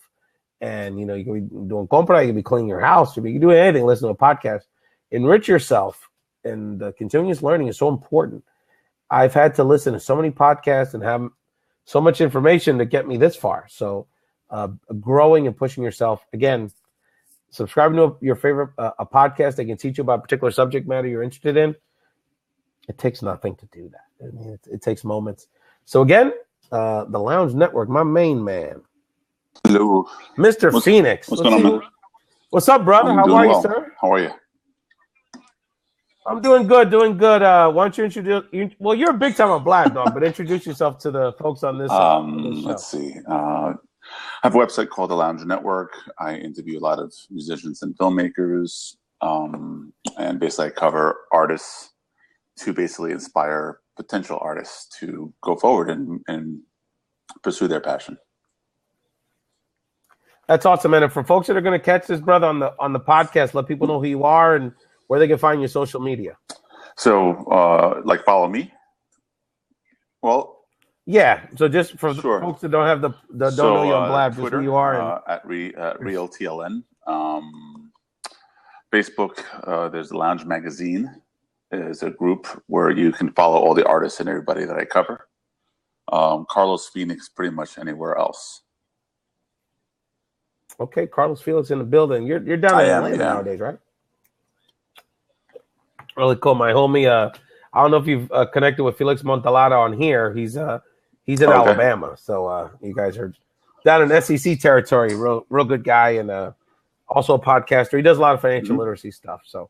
And, you can be doing compra, you can be cleaning your house, you can do anything, listen to a podcast. Enrich yourself, and the continuous learning is so important. I've had to listen to so many podcasts and have so much information to get me this far. So growing and pushing yourself. Again, subscribing to your favorite a podcast that can teach you about a particular subject matter you're interested in. It takes nothing to do that. I mean, it takes moments. So again, the Lounge Network, my main man. Hello. Mr. Phoenix. What's going on, man? What's up, brother? How are you, sir? How are you? I'm doing good, Why don't you introduce you're a big time on Black Dog, but introduce yourself to the folks on this show. Let's see. I have a website called The Lounge Network. I interview a lot of musicians and filmmakers, and basically I cover artists to basically inspire potential artists to go forward and pursue their passion. That's awesome, man. And for folks that are going to catch this, brother, on the podcast, let people know who you are and where they can find your social media. So, follow me. Well, yeah. So just for folks that don't have don't know you on Blab, Twitter, just who you are. At RealTLN. Facebook, there's the Lounge Magazine. Is a group where you can follow all the artists and everybody that I cover. Carlos Phoenix, pretty much anywhere else. Okay, Carlos Felix in the building. You're down in Atlanta nowadays, right? Really cool. My homie, I don't know if you've connected with Felix Montalado on here. He's in Alabama, so you guys are down in SEC territory. Real good guy, and also a podcaster. He does a lot of financial literacy stuff. So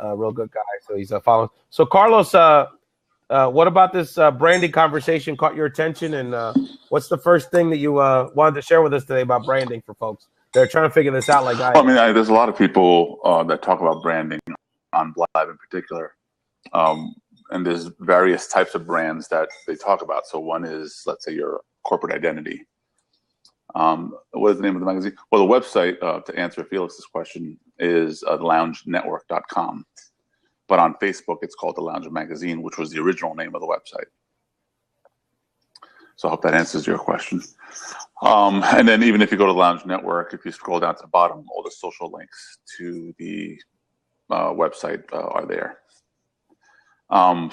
real good guy. So he's following. So Carlos, what about this branding conversation caught your attention, and what's the first thing that you wanted to share with us today about branding for folks? They're trying to figure this out like I am. Well, I mean, there's a lot of people that talk about branding on Blab in particular. And there's various types of brands that they talk about. So one is, let's say, your corporate identity. What is the name of the magazine? Well, the website, to answer Felix's question, is loungenetwork.com. But on Facebook, it's called The Lounge Magazine, which was the original name of the website. So I hope that answers your question. And then even if you go to Lounge Network, if you scroll down to the bottom, all the social links to the website are there.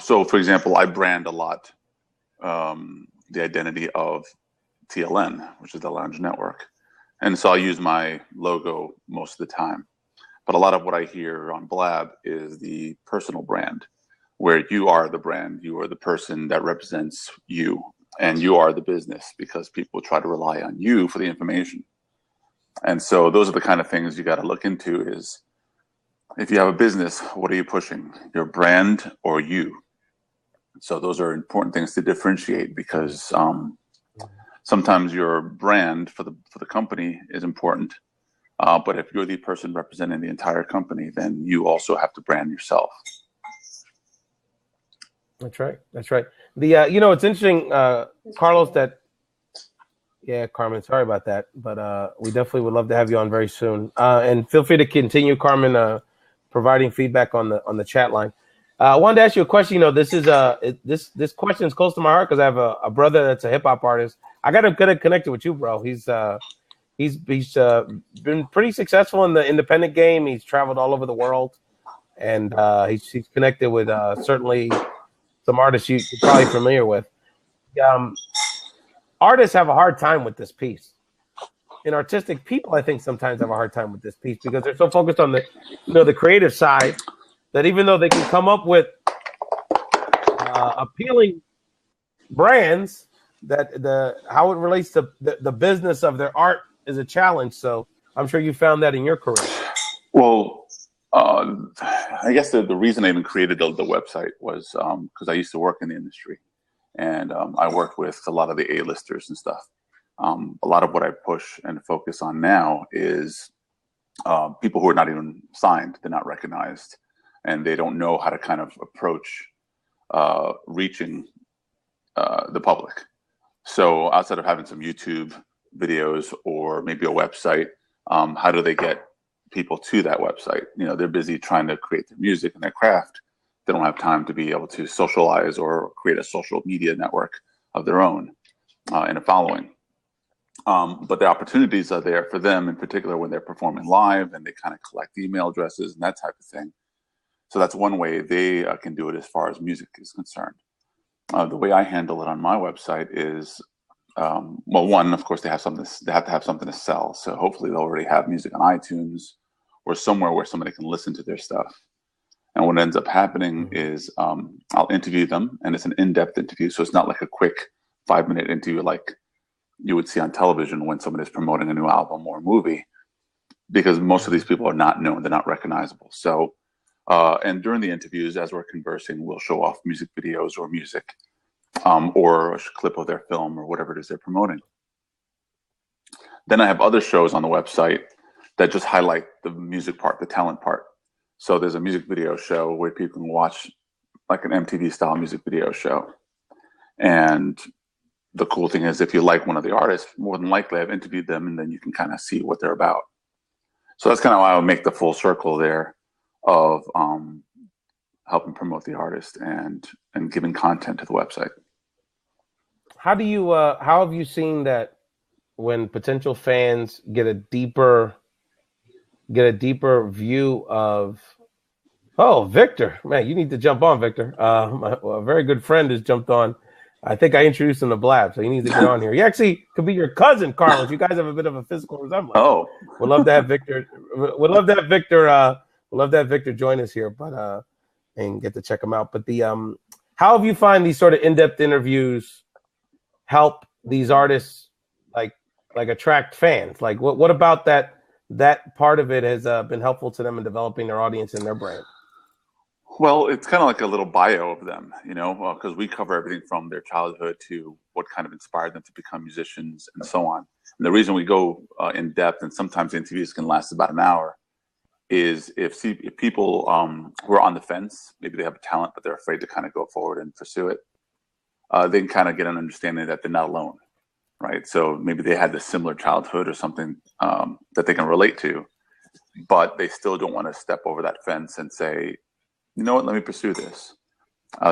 So, for example, I brand a lot the identity of TLN, which is the Lounge Network. And so I'll use my logo most of the time. But a lot of what I hear on Blab is the personal brand, where you are the brand, you are the person that represents you, and you are the business because people try to rely on you for the information. And so those are the kind of things you got to look into is, if you have a business, what are you pushing? Your brand or you? So those are important things to differentiate because sometimes your brand for the company is important. But if you're the person representing the entire company, then you also have to brand yourself. That's right. That's right. The it's interesting, Carlos, that Carmen, sorry about that, but we definitely would love to have you on very soon. And feel free to continue, Carmen, providing feedback on the chat line. I wanted to ask you a question. This is this question is close to my heart because I have a brother that's a hip hop artist. I got to get connected with you, bro. He's been pretty successful in the independent game. He's traveled all over the world, and he's connected with certainly some artists you're probably familiar with. Artists have a hard time with this piece. And artistic people, I think, sometimes have a hard time with this piece because they're so focused on the creative side that even though they can come up with appealing brands, that how it relates to the business of their art is a challenge. So I'm sure you found that in your career. Well, I guess the reason I even created the website was because I used to work in the industry, and I worked with a lot of the A-listers and stuff. A lot of what I push and focus on now is people who are not even signed, they're not recognized, and they don't know how to kind of approach reaching the public. So outside of having some YouTube videos or maybe a website, how do they get people to that website? They're busy trying to create their music and their craft. They don't have time to be able to socialize or create a social media network of their own and a following. But the opportunities are there for them, in particular when they're performing live and they kind of collect email addresses and that type of thing. So that's one way they can do it as far as music is concerned. The way I handle it on my website is, one, of course, they have to have something to sell. So hopefully they'll already have music on iTunes or somewhere where somebody can listen to their stuff. And what ends up happening is I'll interview them, and it's an in-depth interview. So it's not like a quick 5-minute interview like you would see on television when somebody's promoting a new album or a movie, because most of these people are not known, they're not recognizable. So, and during the interviews, as we're conversing, we'll show off music videos or music, or a clip of their film or whatever it is they're promoting. Then I have other shows on the website that just highlight the music part, the talent part. So there's a music video show where people can watch like an MTV style music video show. And the cool thing is if you like one of the artists, more than likely I've interviewed them and then you can kind of see what they're about. So that's kind of why I would make the full circle there of helping promote the artist and giving content to the website. How have you seen that when potential fans get a deeper view of, Victor, man, you need to jump on, Victor. A very good friend has jumped on. I think I introduced him to Blab, so he needs to get on here. He actually could be your cousin, Carlos. You guys have a bit of a physical resemblance. Oh, we'd love to have Victor. We'd love to have Victor join us here, but and get to check him out. But how have you find these sort of in-depth interviews help these artists like attract fans? Like what about that part of it has been helpful to them in developing their audience and their brand? Well, it's kind of like a little bio of them, because we cover everything from their childhood to what kind of inspired them to become musicians and so on. And the reason we go in depth, and sometimes interviews can last about an hour, is if people who are on the fence, maybe they have a talent, but they're afraid to kind of go forward and pursue it, they can kind of get an understanding that they're not alone, right? So maybe they had this similar childhood or something that they can relate to, but they still don't want to step over that fence and say, you know what, let me pursue this.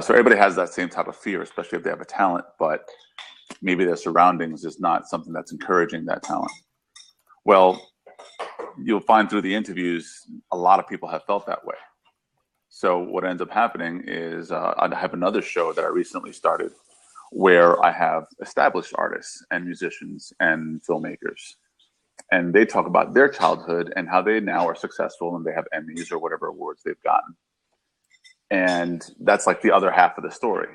So everybody has that same type of fear, especially if they have a talent, but maybe their surroundings is not something that's encouraging that talent. Well, you'll find through the interviews, a lot of people have felt that way. So what ends up happening is I have another show that I recently started where I have established artists and musicians and filmmakers and they talk about their childhood and how they now are successful and they have Emmys or whatever awards they've gotten. And that's like the other half of the story.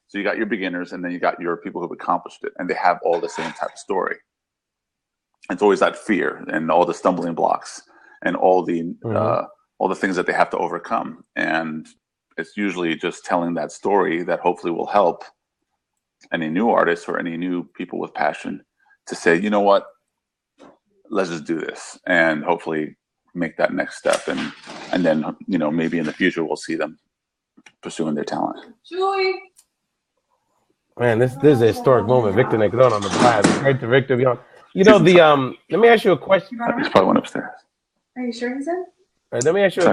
So you got your beginners, and then you got your people who've accomplished it, and they have all the same type of story. It's always that fear and all the stumbling blocks and all the things that they have to overcome. And it's usually just telling that story that hopefully will help any new artists or any new people with passion to say, you know what, let's just do this, and hopefully make that next step. And then, you know, maybe in the future we'll see them pursuing their talent. Julie. Man, this is a historic moment. Victor Negron on the blast. Great to Victor be on. You know, let me ask you a question. He's probably went upstairs. Are you sure he's in? All right, let me ask you Go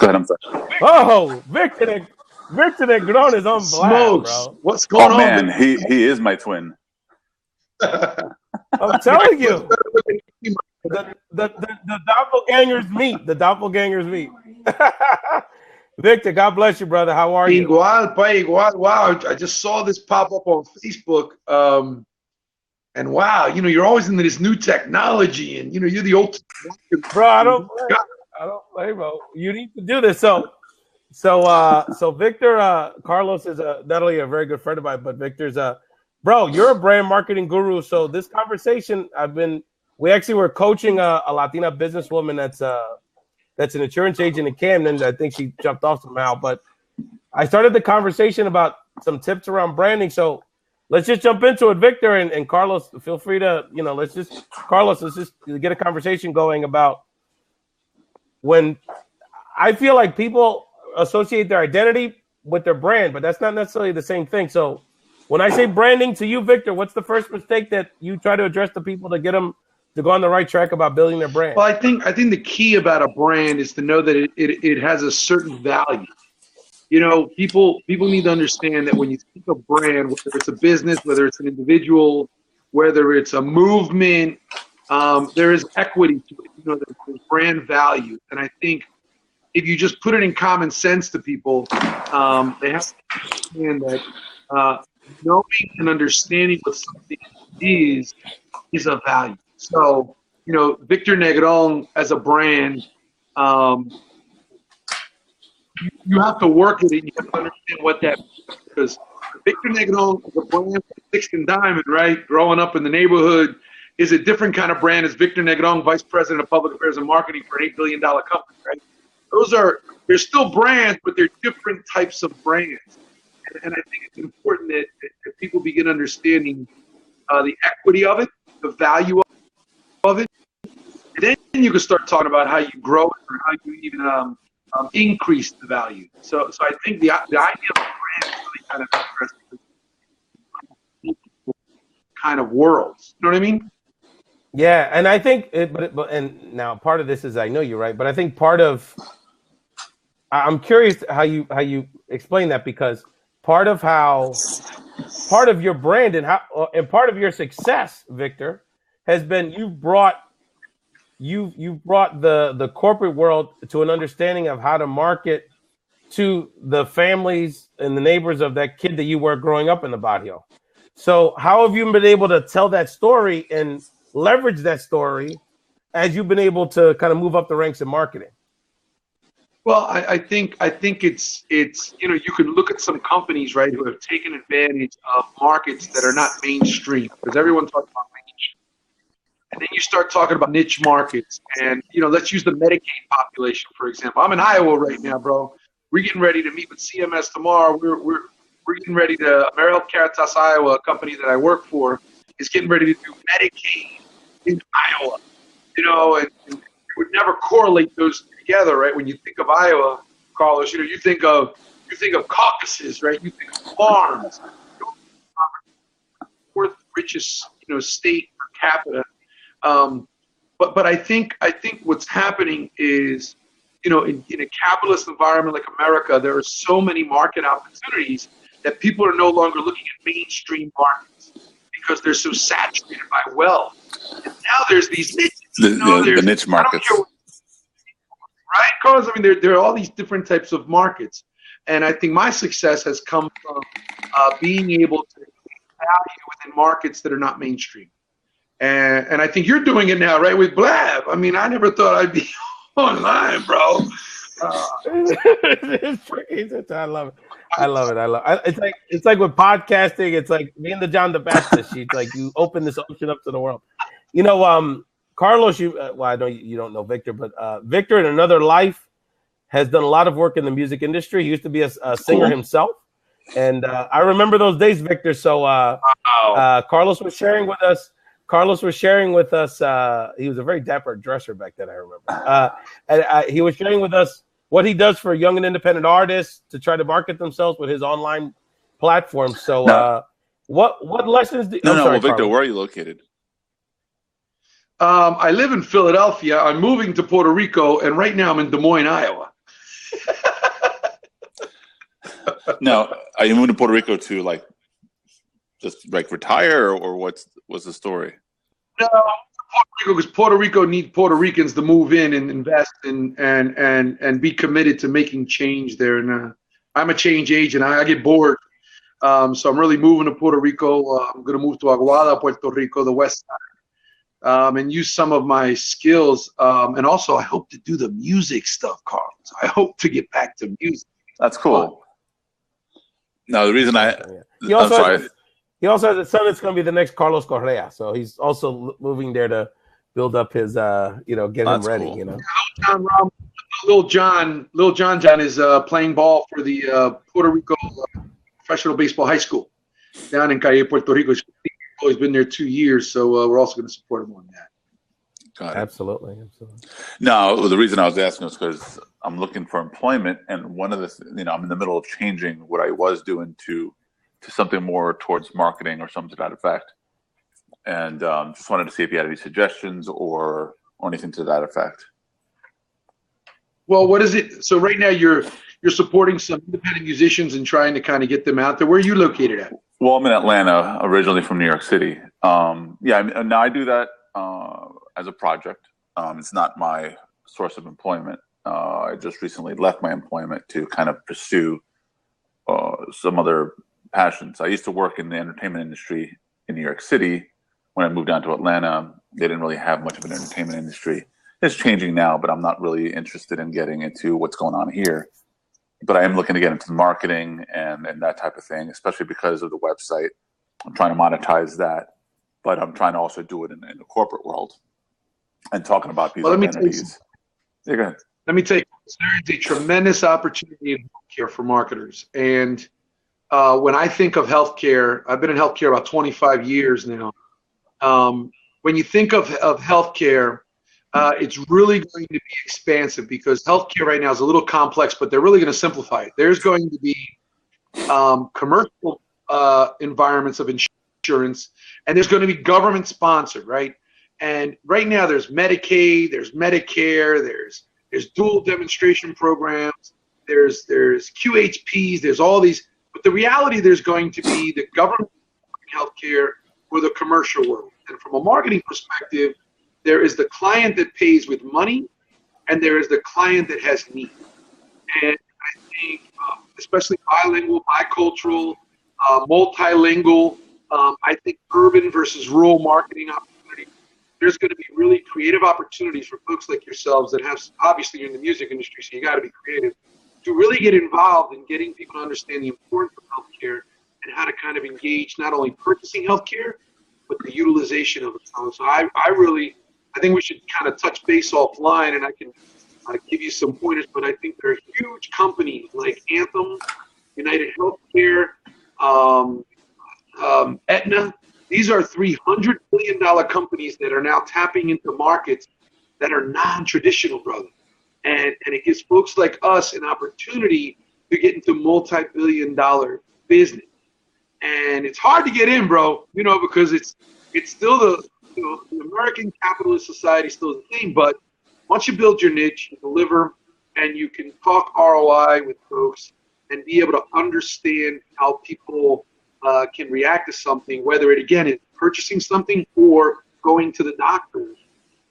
ahead, I'm sorry. Oh, Victor Negron is on blast, bro. What's going on? Man, he is my twin. I'm telling you. The doppelgangers meet. The doppelgangers meet. Victor, God bless you, brother. How are you? Igual. Wow, I just saw this pop up on Facebook. And wow, you know, you're always into this new technology, and you know, you're the ultimate. Bro, I don't play, bro. You need to do this. So Victor Carlos is not only a very good friend of mine, but Victor's bro, you're a brand marketing guru. So this conversation, we actually were coaching a Latina businesswoman that's an insurance agent in Camden. I think she jumped off somehow, but I started the conversation about some tips around branding. So let's just jump into it, Victor and Carlos. Feel free to, you know, let's just get a conversation going about when I feel like people associate their identity with their brand, but that's not necessarily the same thing. So when I say branding to you, Victor, what's the first mistake that you try to address to people to get them to go on the right track about building their brand? Well, I think the key about a brand is to know that it has a certain value. You know, people need to understand that when you think of brand, whether it's a business, whether it's an individual, whether it's a movement, there is equity to it. You know, there's brand value. And I think if you just put it in common sense to people, they have to understand that knowing and understanding what something is of value. So, you know, Victor Negron as a brand, you have to work with it. You have to understand what that means. Because Victor Negron is a brand, Sixth and Diamond, right? Growing up in the neighborhood is a different kind of brand as Victor Negron, Vice President of Public Affairs and Marketing for an $8 billion company, right? They're still brands, but they're different types of brands. And I think it's important that people begin understanding the equity of it, the value of it. And then you can start talking about how you grow it or how you even increase the value. So I think the idea of a brand is really kind of interesting. Kind of worlds. You know what I mean? Yeah, and I think, and now part of this is I know you're right, but I think I'm curious how you explain that, because part of your brand and part of your success, Victor, has been you've brought the corporate world to an understanding of how to market to the families and the neighbors of that kid that you were growing up in the barrio. So how have you been able to tell that story and leverage that story as you've been able to kind of move up the ranks in marketing? Well, I think it's you know, you can look at some companies, right, who have taken advantage of markets that are not mainstream, because everyone talks about mainstream. And then you start talking about niche markets, and you know, let's use the Medicaid population for example. I'm in Iowa right now, bro. We're getting ready to meet with CMS tomorrow. We're getting ready to AmeriHealth Caritas Iowa, a company that I work for, is getting ready to do Medicaid in Iowa. You know, and you would never correlate those together, right? When you think of Iowa, Carlos, you know, you think of caucuses, right? You think of farms. Fourth richest, you know, state per capita. But I think what's happening is, you know, in a capitalist environment like America, there are so many market opportunities that people are no longer looking at mainstream markets because they're so saturated by wealth. And now there's these niches. The niche markets. Right, Carlos? I mean, there are all these different types of markets. And I think my success has come from being able to create value within markets that are not mainstream. And I think you're doing it now, right, with Blab. I mean, I never thought I'd be online, bro. It's tricky. I love it. It's like with podcasting. It's like being the John the Baptist. It's like you open this ocean up to the world. You know, Carlos. I know you don't know Victor, but Victor in another life has done a lot of work in the music industry. He used to be a singer himself, and I remember those days, Victor. So Carlos was sharing with us. He was a very dapper dresser back then, I remember. And he was sharing with us what he does for young and independent artists to try to market themselves with his online platform. So what lessons do Victor, Carlos, where are you located? I live in Philadelphia. I'm moving to Puerto Rico, and right now I'm in Des Moines, Iowa. Now, are you moving to Puerto Rico to just retire, or what's the story? No, Puerto Rico, because Puerto Rico needs Puerto Ricans to move in and invest and be committed to making change there. And I'm a change agent. I get bored, so I'm really moving to Puerto Rico. I'm going to move to Aguada, Puerto Rico, the west side, and use some of my skills. And also, I hope to do the music stuff, Carlos. I hope to get back to music. That's cool. No, the reason he also has a son that's going to be the next Carlos Correa, so he's also moving there to build up his, get him ready. Cool. You know, Lil John is playing ball for the Puerto Rico Professional Baseball High School down in Calle, Puerto Rico. He's been there 2 years, so we're also going to support him on that. Got it. Absolutely. No, the reason I was asking was because I'm looking for employment, and one of the, I'm in the middle of changing what I was doing to something more towards marketing or something to that effect. And just wanted to see if you had any suggestions or anything to that effect. Well, what is it? So right now you're supporting some independent musicians and trying to kind of get them out there. Where are you located at? Well, I'm in Atlanta, originally from New York City. Now I do that as a project. It's not my source of employment. I just recently left my employment to kind of pursue some other passions. I used to work in the entertainment industry in New York City. When I moved down to Atlanta, they didn't really have much of an entertainment industry. It's changing now, but I'm not really interested in getting into what's going on here. But I am looking to get into marketing and that type of thing, especially because of the website. I'm trying to monetize that, but I'm trying to also do it in the corporate world and talking about these entities. Yeah, go ahead. Let me tell you, there's a tremendous opportunity in healthcare for marketers. And when I think of healthcare, I've been in healthcare about 25 years now. When you think of healthcare, it's really going to be expansive because healthcare right now is a little complex, but they're really going to simplify it. There's going to be commercial environments of insurance, and there's going to be government sponsored, right? And right now there's Medicaid, there's Medicare, there's dual demonstration programs, there's QHPs, there's all these. But the reality, there's going to be the government healthcare or the commercial world. And from a marketing perspective, there is the client that pays with money, and there is the client that has need. And I think, especially bilingual, bicultural, multilingual, I think urban versus rural marketing opportunities. There's going to be really creative opportunities for folks like yourselves that have, obviously, you're in the music industry, so you got to be creative, to really get involved in getting people to understand the importance of healthcare and how to kind of engage not only purchasing healthcare, but the utilization of it. So I think we should kind of touch base offline, and I can give you some pointers, but I think there are huge companies like Anthem, United Healthcare, Aetna. These are $300 billion companies that are now tapping into markets that are non-traditional, brother. And it gives folks like us an opportunity to get into multi-billion-dollar business. And it's hard to get in, bro, because it's still the American capitalist society still the same. But once you build your niche, you deliver, and you can talk ROI with folks and be able to understand how people can react to something, whether it, again, is purchasing something or going to the doctor.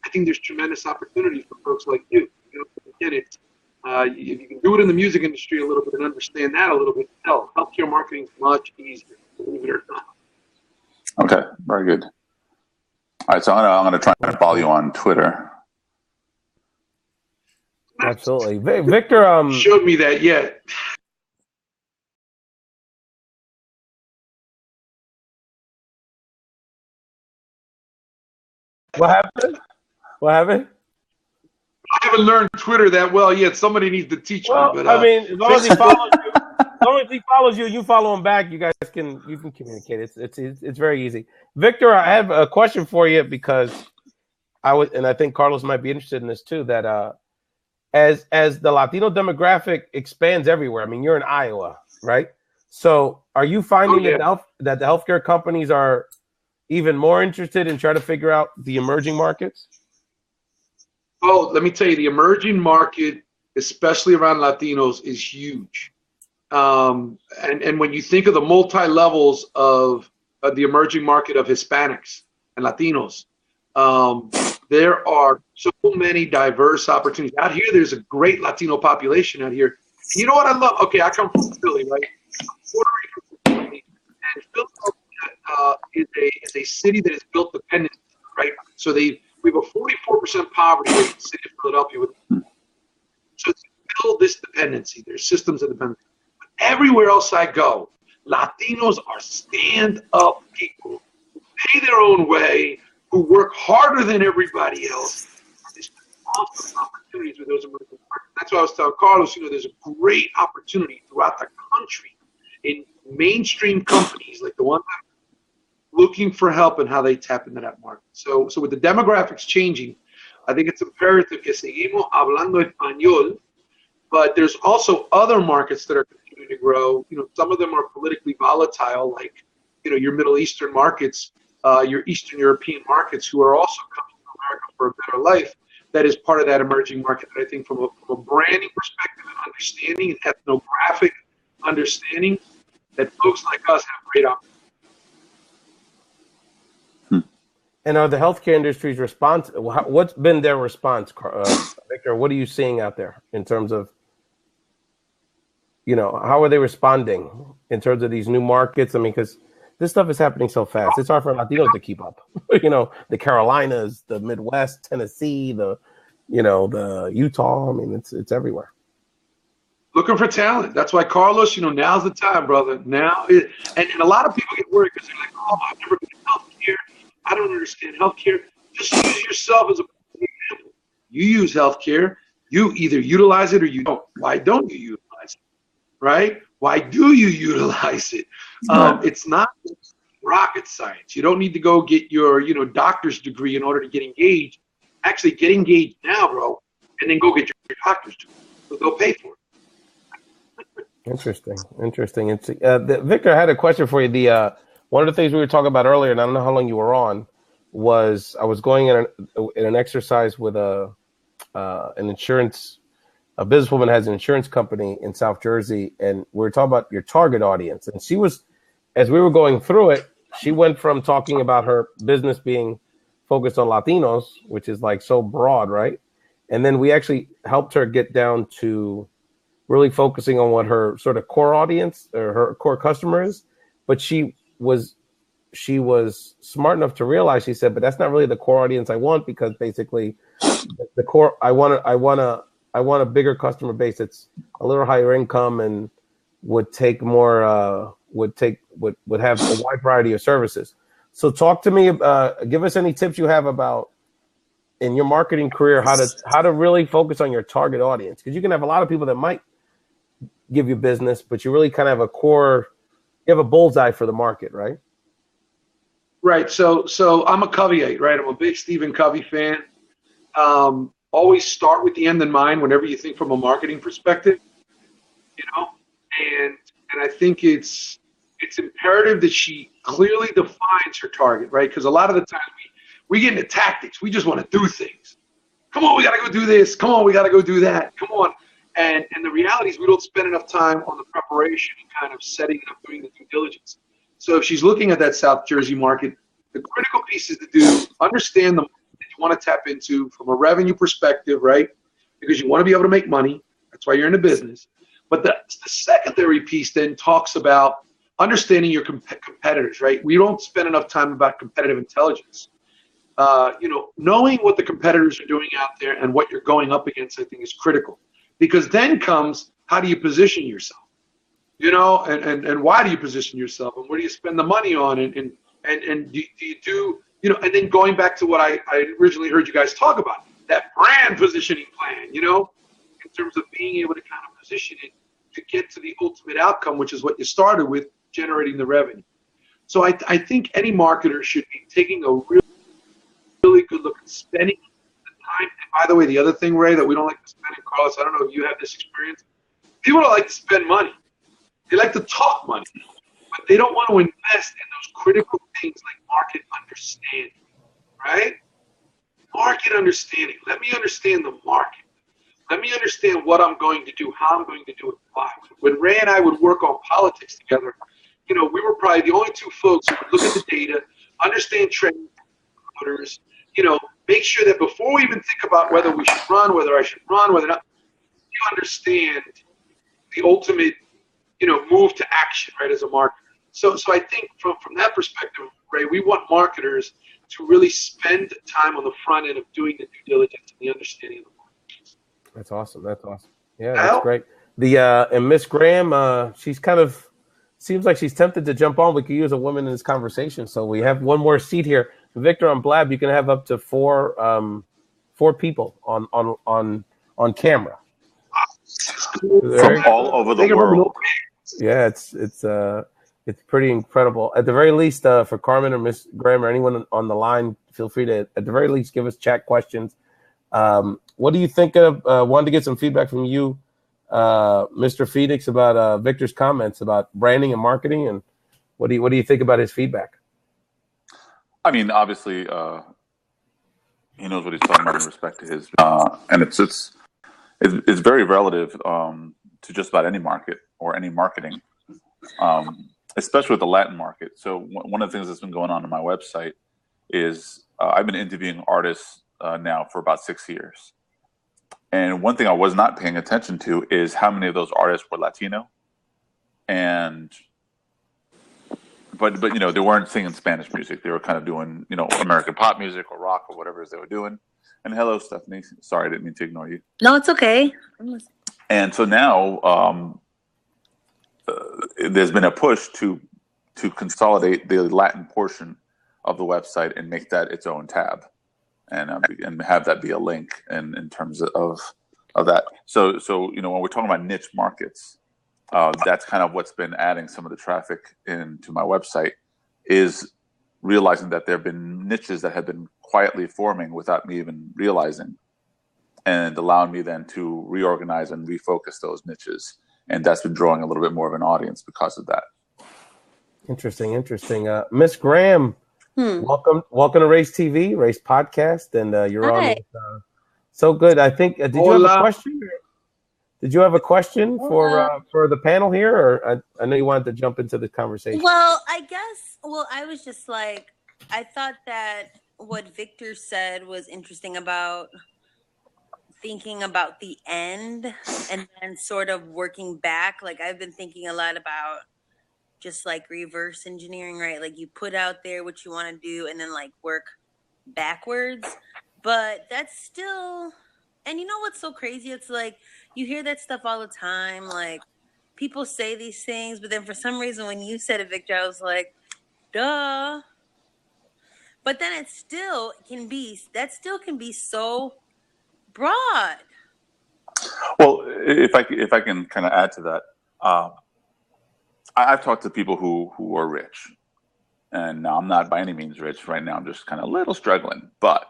I think there's tremendous opportunities for folks like you. Again, it's if you can do it in the music industry a little bit and understand that a little bit, healthcare marketing is much easier, believe it or not. Okay, very good. right, so I'm gonna try and follow you on Twitter. Absolutely, Victor. Showed me that yet. What happened? What happened? I haven't learned Twitter that well yet. Somebody needs to teach me. But I mean, as long as he follows you, as long as he follows you, you follow him back. You can communicate. It's very easy. Victor, I have a question for you because I think Carlos might be interested in this too. That as the Latino demographic expands everywhere. I mean, you're in Iowa, right? So, are you finding that the healthcare companies are even more interested in trying to figure out the emerging markets? Oh, let me tell you, the emerging market, especially around Latinos, is huge. And when you think of the multi-levels of the emerging market of Hispanics and Latinos, there are so many diverse opportunities. Out here, there's a great Latino population out here. You know what I love? Okay, I come from Philly, right? Puerto Rico, and Philadelphia is a city that is built dependent, right? So we have a 44% poverty rate in the city of Philadelphia. So to build this dependency, there's systems of dependency. But everywhere else I go, Latinos are stand-up people who pay their own way, who work harder than everybody else. There's awesome opportunities with those emerging markets. That's why I was telling Carlos, there's a great opportunity throughout the country in mainstream companies like the one that looking for help and how they tap into that market. So with the demographics changing, I think it's imperative que seguimos hablando español, but there's also other markets that are continuing to grow. Some of them are politically volatile, like, your Middle Eastern markets, your Eastern European markets, who are also coming to America for a better life. That is part of that emerging market. I think from a branding perspective and understanding and ethnographic understanding, that folks like us have great opportunities. And are the healthcare industry's response? What's been their response, Victor? What are you seeing out there in terms of, how are they responding in terms of these new markets? I mean, because this stuff is happening so fast. It's hard for Latinos to keep up. The Carolinas, the Midwest, Tennessee, the Utah. I mean, it's everywhere. Looking for talent. That's why, Carlos, now's the time, brother. Now, and a lot of people get worried because they're like, oh, I've never been in healthcare. I don't understand healthcare. Just use yourself as a example. You use healthcare. You either utilize it or you don't. Why don't you utilize it? Right? Why do you utilize it? It's not rocket science. You don't need to go get your, doctor's degree in order to get engaged. Actually, get engaged now, bro, and then go get your doctor's degree. So they'll pay for it. Interesting. Victor, I had a question for you. One of the things we were talking about earlier, and I don't know how long you were on, was I was going in an exercise with an insurance. A businesswoman has an insurance company in South Jersey, and we were talking about your target audience. And she was, as we were going through it, she went from talking about her business being focused on Latinos, which is like so broad, right? And then we actually helped her get down to really focusing on what her sort of core audience or her core customer is. But she was smart enough to realize, she said, but that's not really the core audience I want, because basically the core, I want a bigger customer base that's a little higher income and would take more, would have a wide variety of services. So talk to me, give us any tips you have about in your marketing career, how to really focus on your target audience. Because you can have a lot of people that might give you business, but you really kind of have a core, you have a bullseye for the market, right? Right. So I'm a Coveyite, right? I'm a big Stephen Covey fan. Always start with the end in mind whenever you think from a marketing perspective, and I think it's imperative that she clearly defines her target, right? Because a lot of the time we get into tactics. We just want to do things. Come on, we got to go do this. Come on, we got to go do that. Come on. And the reality is we don't spend enough time on the preparation and kind of setting it up, doing the due diligence. So if she's looking at that South Jersey market, the critical piece is to understand the market that you want to tap into from a revenue perspective, right? Because you want to be able to make money. That's why you're in the business. But the secondary piece then talks about understanding your competitors, right? We don't spend enough time about competitive intelligence. knowing what the competitors are doing out there and what you're going up against, I think, is critical. Because then comes, how do you position yourself? And why do you position yourself, and where do you spend the money on, and do you do, and then going back to what I originally heard you guys talk about, that brand positioning plan, in terms of being able to kind of position it to get to the ultimate outcome, which is what you started with, generating the revenue. So I think any marketer should be taking a really good look at spending the time. And by the way, the other thing, Ray, that we don't like to spend, and Carlos, I don't know if you have this experience, people don't like to spend money. They like to talk money, but they don't want to invest in those critical things like market understanding, right? Market understanding. Let me understand the market. Let me understand what I'm going to do, how I'm going to do it, why. When Ray and I would work on politics together, we were probably the only two folks who would look at the data, understand trends, make sure that before we even think about whether we should run, whether I should run, whether not, you understand the ultimate, move to action, right, as a marketer. So I think from that perspective, Ray, we want marketers to really spend time on the front end of doing the due diligence and the understanding of the market. That's awesome. Yeah, that's great. And Miss Graham, she's kind of seems like she's tempted to jump on. We could use a woman in this conversation. So we have one more seat here. Victor, on Blab, you can have up to four people on camera. From all over the world. Yeah, it's pretty incredible. At the very least, for Carmen or Miss Graham or anyone on the line, feel free to, at the very least, give us chat questions. What do you think of? Wanted to get some feedback from you, Mr. Phoenix, about Victor's comments about branding and marketing, and what do you think about his feedback? I mean, obviously, he knows what he's talking about in respect to his, and it's very relative to just about any market or any marketing, especially with the Latin market. So one of the things that's been going on my website is I've been interviewing artists now for about 6 years. And one thing I was not paying attention to is how many of those artists were Latino. But they weren't singing Spanish music. They were kind of doing, American pop music or rock or whatever it is they were doing. And hello, Stephanie. Sorry, I didn't mean to ignore you. No, it's okay. And so now there's been a push to consolidate the Latin portion of the website and make that its own tab, and have that be a link in terms of that. So when we're talking about niche markets, that's kind of what's been adding some of the traffic into my website, is realizing that there have been niches that have been quietly forming without me even realizing, and allowing me then to reorganize and refocus those niches. And that's been drawing a little bit more of an audience because of that. Interesting. Miss Graham, welcome to Race TV, Race Podcast, and you're Hi. on. So good. I think. Did you have a question? Did you have a question for the panel here, or I know you wanted to jump into the conversation? Well, I was just like, I thought that what Victor said was interesting about thinking about the end and then sort of working back. Like, I've been thinking a lot about just like reverse engineering, right? Like, you put out there what you want to do and then like work backwards. But that's still, and you know what's so crazy? It's like, you hear that stuff all the time. Like, people say these things, but then for some reason when you said it, Victor, I was like, duh. But then it still can be so broad. Well, if I can kind of add to that, I've talked to people who are rich, and now I'm not by any means rich right now. I'm just kind of a little struggling. But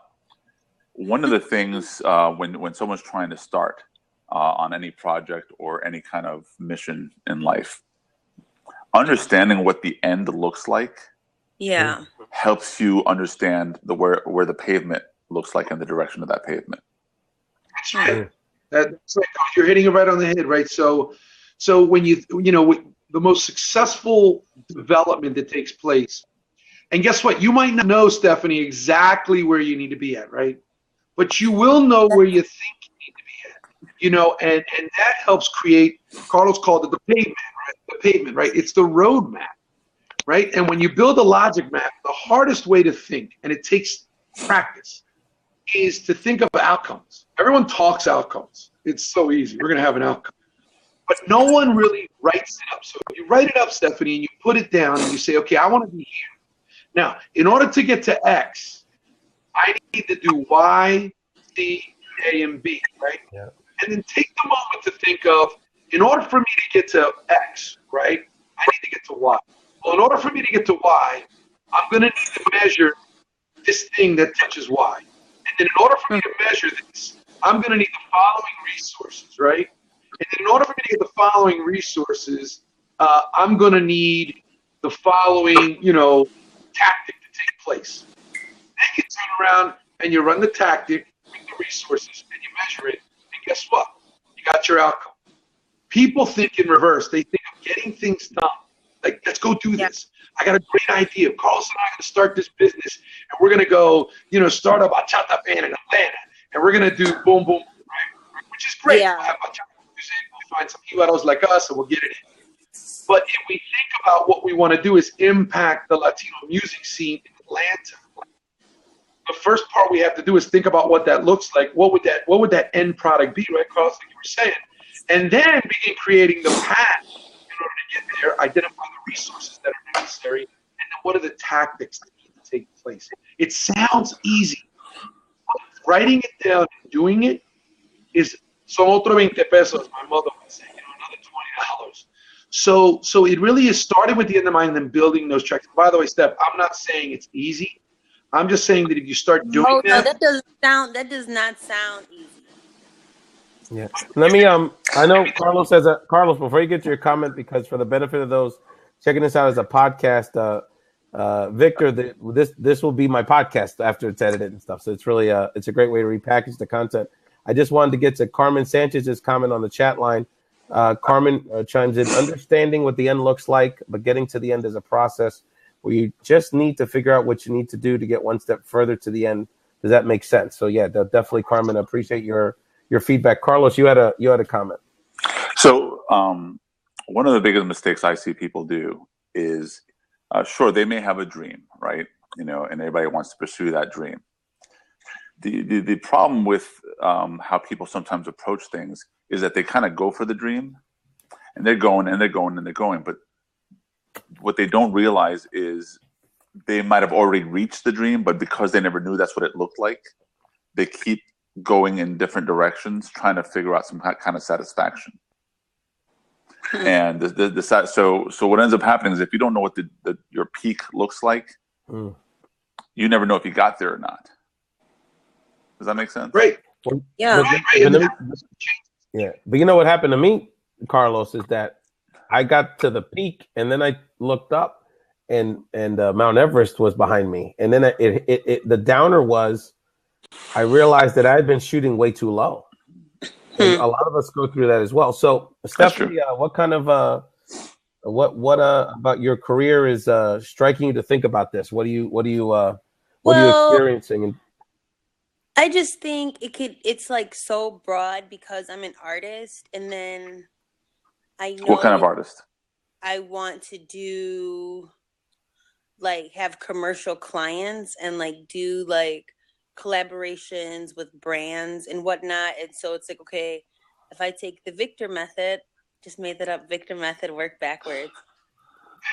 one of the things when someone's trying to start on any project or any kind of mission in life, understanding what the end looks like, helps you understand where the pavement looks like in the direction of that pavement. That's right. That's right. You're hitting it right on the head, right? So when the most successful development that takes place, and guess what? You might not know, Stephanie, exactly where you need to be at, right? But you will know where you think you need to be at, and that helps create, Carlos called it the pavement, right? The pavement, right? It's the road map, right? And when you build a logic map, the hardest way to think, and it takes practice is to think of outcomes. Everyone talks outcomes. It's so easy. We're going to have an outcome. But no one really writes it up. So if you write it up, Stephanie, and you put it down and you say, okay, I want to be here. Now, in order to get to X, I need to do Y, C, A, and B, right? Yeah. And then take the moment to think of, in order for me to get to X, right, I need to get to Y. Well, in order for me to get to Y, I'm going to need to measure this thing that touches Y. And then in order for me to measure this, I'm going to need the following resources, right? And then in order for me to get the following resources, I'm going to need the following, tactic to take place. Then you turn around and you run the tactic with the resources and you measure it. And guess what? You got your outcome. People think in reverse. They think of getting things done. Like, let's go do this. I got a great idea. Carlos and I are going to start this business, and we're going to go, start a bachata band in Atlanta, and we're going to do boom, boom, right? Which is great. Yeah. We'll have bachata music. We'll find some jibaros like us, and we'll get it in. But if we think about what we want to do is impact the Latino music scene in Atlanta, the first part we have to do is think about what that looks like. What would that end product be, right, Carlos, like you were saying? And then begin creating the path in order to get there, identify the resources that are necessary, and then what are the tactics that need to take place. It sounds easy. Writing it down and doing it is son otro 20 pesos, my mother would say, another $20. So it really is starting with the end in mind and then building those tracks. By the way, Steph, I'm not saying it's easy. I'm just saying that if you start doing that does not sound easy. Yeah. Let me I know Carlos has Carlos, before you get to your comment, because for the benefit of those checking this out as a podcast, Victor, this will be my podcast after it's edited and stuff. So it's really it's a great way to repackage the content. I just wanted to get to Carmen Sanchez's comment on the chat line. Carmen chimes in, understanding what the end looks like, but getting to the end is a process where you just need to figure out what you need to do to get one step further to the end. Does that make sense? So yeah, definitely, Carmen, I appreciate your feedback. Carlos, you had a comment. So one of the biggest mistakes I see people do is, sure, they may have a dream, right? And everybody wants to pursue that dream. The problem with how people sometimes approach things is that they kind of go for the dream, and they're going and they're going and they're going. But what they don't realize is they might have already reached the dream, but because they never knew that's what it looked like, they keep going in different directions, trying to figure out some kind of satisfaction. And so what ends up happening is if you don't know what your peak looks like, you never know if you got there or not. Does that make sense? Great. Yeah. But you know what happened to me, Carlos, is that I got to the peak and then I looked up and Mount Everest was behind me. And then the downer was I realized that I had been shooting way too low. And a lot of us go through that as well. So, Stephanie, what kind of what about your career is striking you to think about this? What are you experiencing? I just think it's like so broad because I'm an artist, and then I know what kind of artist? I want to do like have commercial clients and like do like collaborations with brands and whatnot. And so it's like, okay, if I take the Victor method, just made that up, Victor method, work backwards.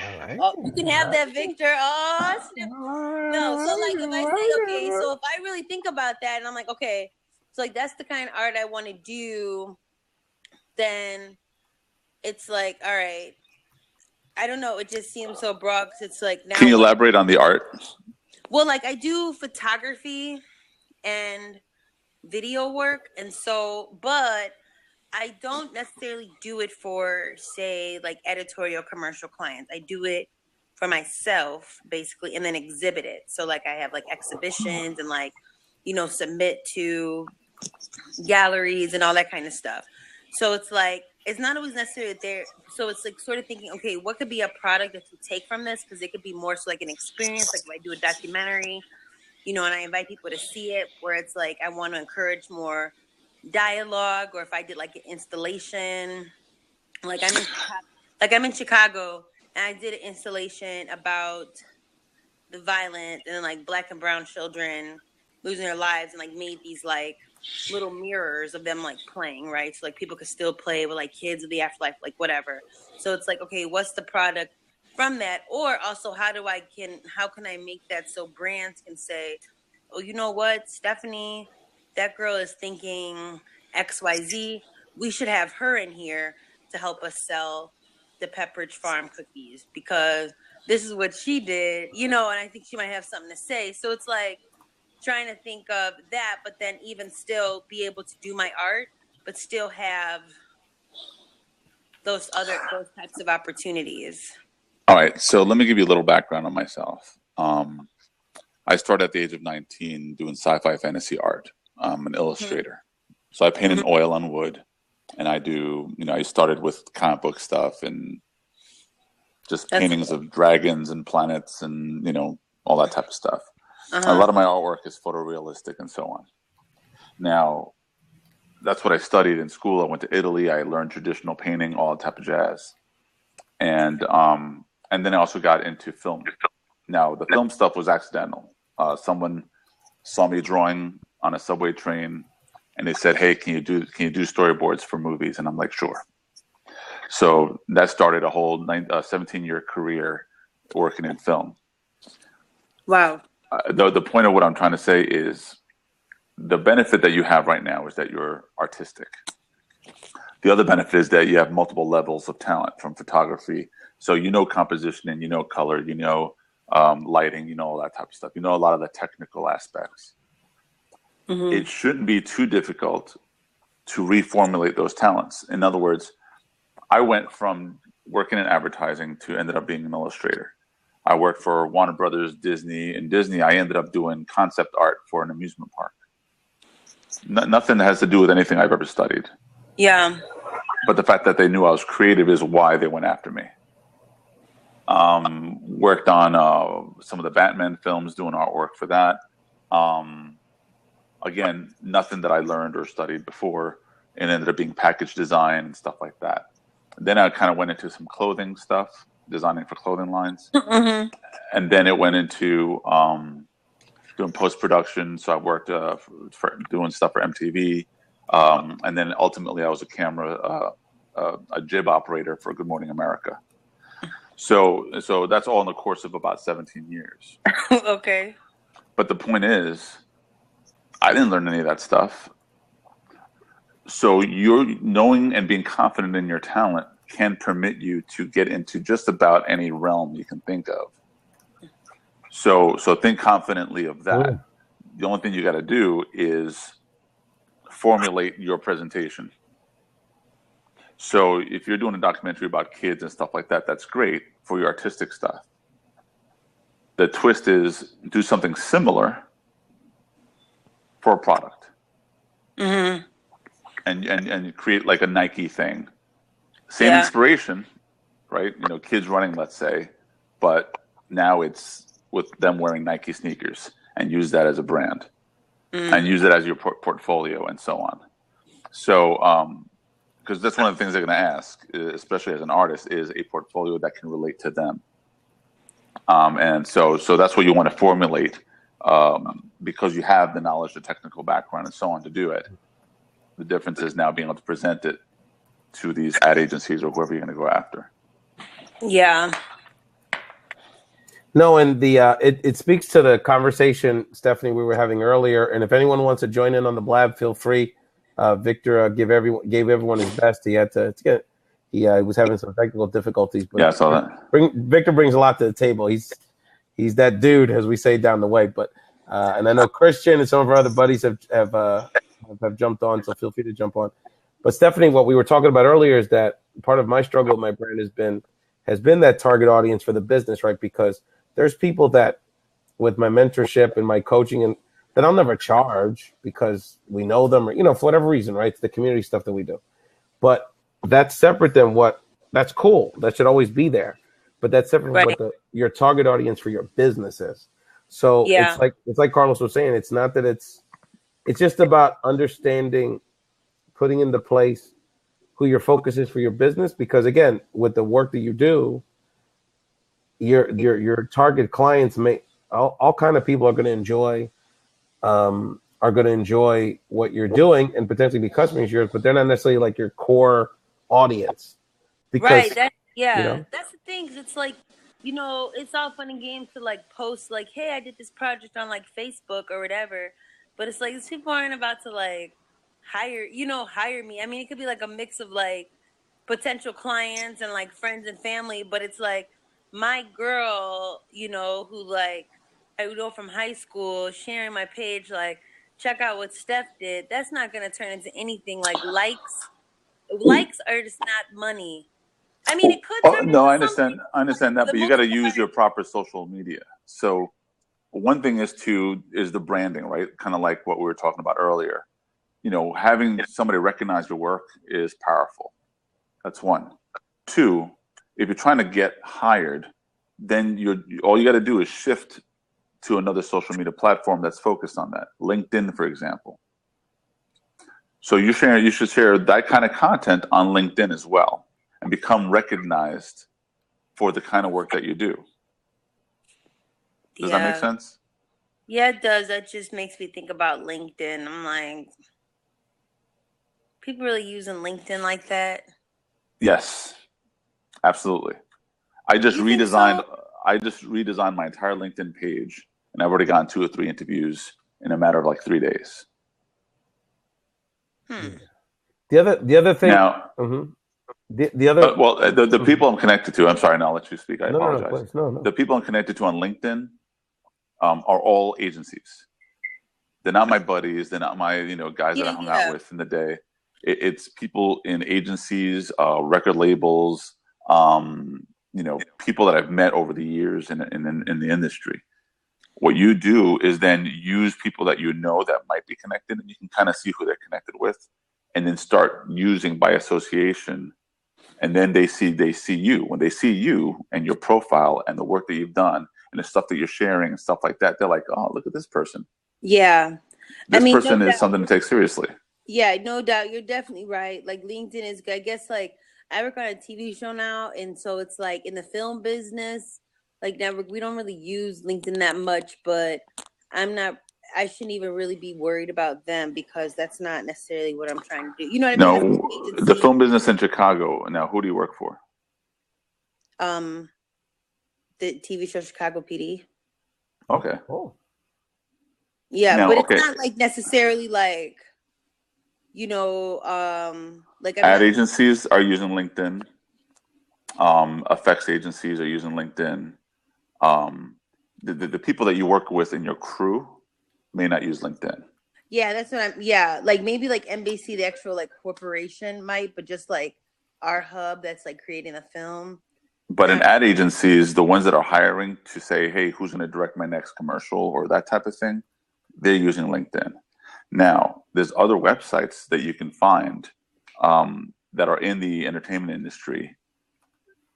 All right. Oh, you can have that, Victor. Oh, snap. No, so like if I say, okay, so if I really think about that and I'm like, okay, so like that's the kind of art I want to do, then it's like, all right, I don't know, it just seems so broad because it's like now. Can you elaborate on the art? Well, like I do photography and video work, and so, but I don't necessarily do it for, say, like editorial commercial clients. I do it for myself, basically, and then exhibit it. So, like, I have like exhibitions and like, submit to galleries and all that kind of stuff. So it's like, it's not always necessarily there. So it's like sort of thinking, okay, what could be a product that you take from this? Because it could be more so like an experience. Like if I do a documentary, and I invite people to see it, where it's like I want to encourage more dialogue, or if I did like an installation, like I'm in Chicago and I did an installation about the violence and like Black and brown children losing their lives, and like made these like little mirrors of them like playing, right? So like people could still play with like kids of the afterlife, like whatever. So it's like, okay, what's the product from that? Or also how can I make that so brands can say, oh, you know what, Stephanie, that girl is thinking XYZ. We should have her in here to help us sell the Pepperidge Farm cookies because this is what she did, and I think she might have something to say. So it's like trying to think of that, but then even still be able to do my art, but still have those types of opportunities. All right, so let me give you a little background on myself. I started at the age of 19 doing sci-fi fantasy art. I'm an illustrator. So I paint in oil on wood, and I do, I started with comic book stuff and just paintings of dragons and planets and, all that type of stuff. A lot of my artwork is photorealistic and so on. Now, that's what I studied in school. I went to Italy. I learned traditional painting, all that type of jazz. And then I also got into film. Now, the film stuff was accidental. Someone saw me drawing on a subway train, and they said, "Hey, can you do storyboards for movies?" And I'm like, "Sure." So that started a whole 17-year career working in film. Wow. The point of what I'm trying to say is the benefit that you have right now is that you're artistic. The other benefit is that you have multiple levels of talent from photography. So composition and color, lighting, all that type of stuff. A lot of the technical aspects. It shouldn't be too difficult to reformulate those talents. In other words, I went from working in advertising to ended up being an illustrator. I worked for Warner Brothers, Disney. In Disney, I ended up doing concept art for an amusement park. Nothing has to do with anything I've ever studied. Yeah. But the fact that they knew I was creative is why they went after me. Worked on some of the Batman films, doing artwork for that. Again, nothing that I learned or studied before, and ended up being package design and stuff like that. And then I kind of went into some clothing stuff, designing for clothing lines. And then it went into doing post-production. So I worked for doing stuff for MTV. And then ultimately I was a jib operator for Good Morning America. So that's all in the course of about 17 years. Okay. But the point is, I didn't learn any of that stuff. So you're knowing and being confident in your talent can permit you to get into just about any realm you can think of. So think confidently of that. Ooh. The only thing you got to do is formulate your presentation. So if you're doing a documentary about kids and stuff like that, that's great for your artistic stuff. The twist is do something similar for a product. And create like a Nike thing. Same inspiration, right? Kids running, let's say, but now it's with them wearing Nike sneakers, and use that as a brand and use it as your portfolio and so on. So, because that's one of the things they're going to ask, especially as an artist, is a portfolio that can relate to them. And so that's what you want to formulate because you have the knowledge, the technical background, and so on to do it. The difference is now being able to present it to these ad agencies or whoever you're going to go after. Yeah. No, and it speaks to the conversation, Stephanie, we were having earlier. And if anyone wants to join in on the blab, feel free. Victor gave everyone his best. He had to get. He was having some technical difficulties. But yeah, I saw that. Victor brings a lot to the table. He's that dude, as we say down the way. But and I know Christian and some of our other buddies have jumped on, so feel free to jump on. But Stephanie, what we were talking about earlier is that part of my struggle with my brand has been that target audience for the business, right? Because there's people that with my mentorship and my coaching and that I'll never charge because we know them or, for whatever reason, right? It's the community stuff that we do. But that's separate than that's cool. That should always be there. But that's separate from what your target audience for your business is. So it's like Carlos was saying, it's not that it's just about understanding, putting into place who your focus is for your business. Because again, with the work that you do, your target clients all kind of people are going to enjoy are going to enjoy what you're doing and potentially be customers of yours, but they're not necessarily like your core audience. Because, Right. know? That's the thing. 'Cause it's like, it's all fun and games to like post like, hey, I did this project on like Facebook or whatever. But it's like these people aren't about to like hire me. I mean, it could be like a mix of like potential clients and like friends and family, but it's like my girl, who like I know from high school sharing my page, like, check out what Steph did. That's not gonna turn into anything. Like likes are just not money. I mean, it could turn No, into I something. understand that, For but the you got to most use part. your proper social media. So one thing is the branding, right? Kind of like what we were talking about earlier. Having somebody recognize your work is powerful. That's one. Two, if you're trying to get hired, then all you got to do is shift to another social media platform that's focused on that. LinkedIn, for example. So you should share that kind of content on LinkedIn as well, and become recognized for the kind of work that you do. Does that make sense? Yeah, it does. That just makes me think about LinkedIn. I'm like, people really using LinkedIn like that? Yes, absolutely. I just You think redesigned so? my entire LinkedIn page, and I've already gotten 2 or 3 interviews in a matter of like 3 days. The other thing. Now, the other. the people I'm connected to. I'm sorry, and I'll let you speak. I apologize. No. The people I'm connected to on LinkedIn are all agencies. They're not my buddies. They're not my guys that I hung out with in the day. It's people in agencies, record labels, people that I've met over the years in the industry. What you do is then use people that that might be connected, and you can kind of see who they're connected with, and then start using by association. And then they see you. When they see you and your profile and the work that you've done and the stuff that you're sharing and stuff like that, they're like, oh, look at this person. Yeah. This person is something to take seriously. Yeah, no doubt. You're definitely right. Like LinkedIn is, I guess, like I work on a TV show now. And so it's like in the film business, like now we don't really use LinkedIn that much, but I shouldn't even really be worried about them because that's not necessarily what I'm trying to do. You know what I mean? No, the film business in Chicago. Now, who do you work for? The TV show Chicago PD. Okay. Oh. Yeah, now, but it's not like necessarily like, like ad agencies are using LinkedIn. Effects agencies are using LinkedIn. The people that you work with in your crew may not use LinkedIn. Yeah, that's what like maybe like NBC, the actual like corporation might, but just like our hub that's like creating a film. But in ad agencies, the ones that are hiring to say, hey, who's going to direct my next commercial or that type of thing, they're using LinkedIn. Now, there's other websites that you can find that are in the entertainment industry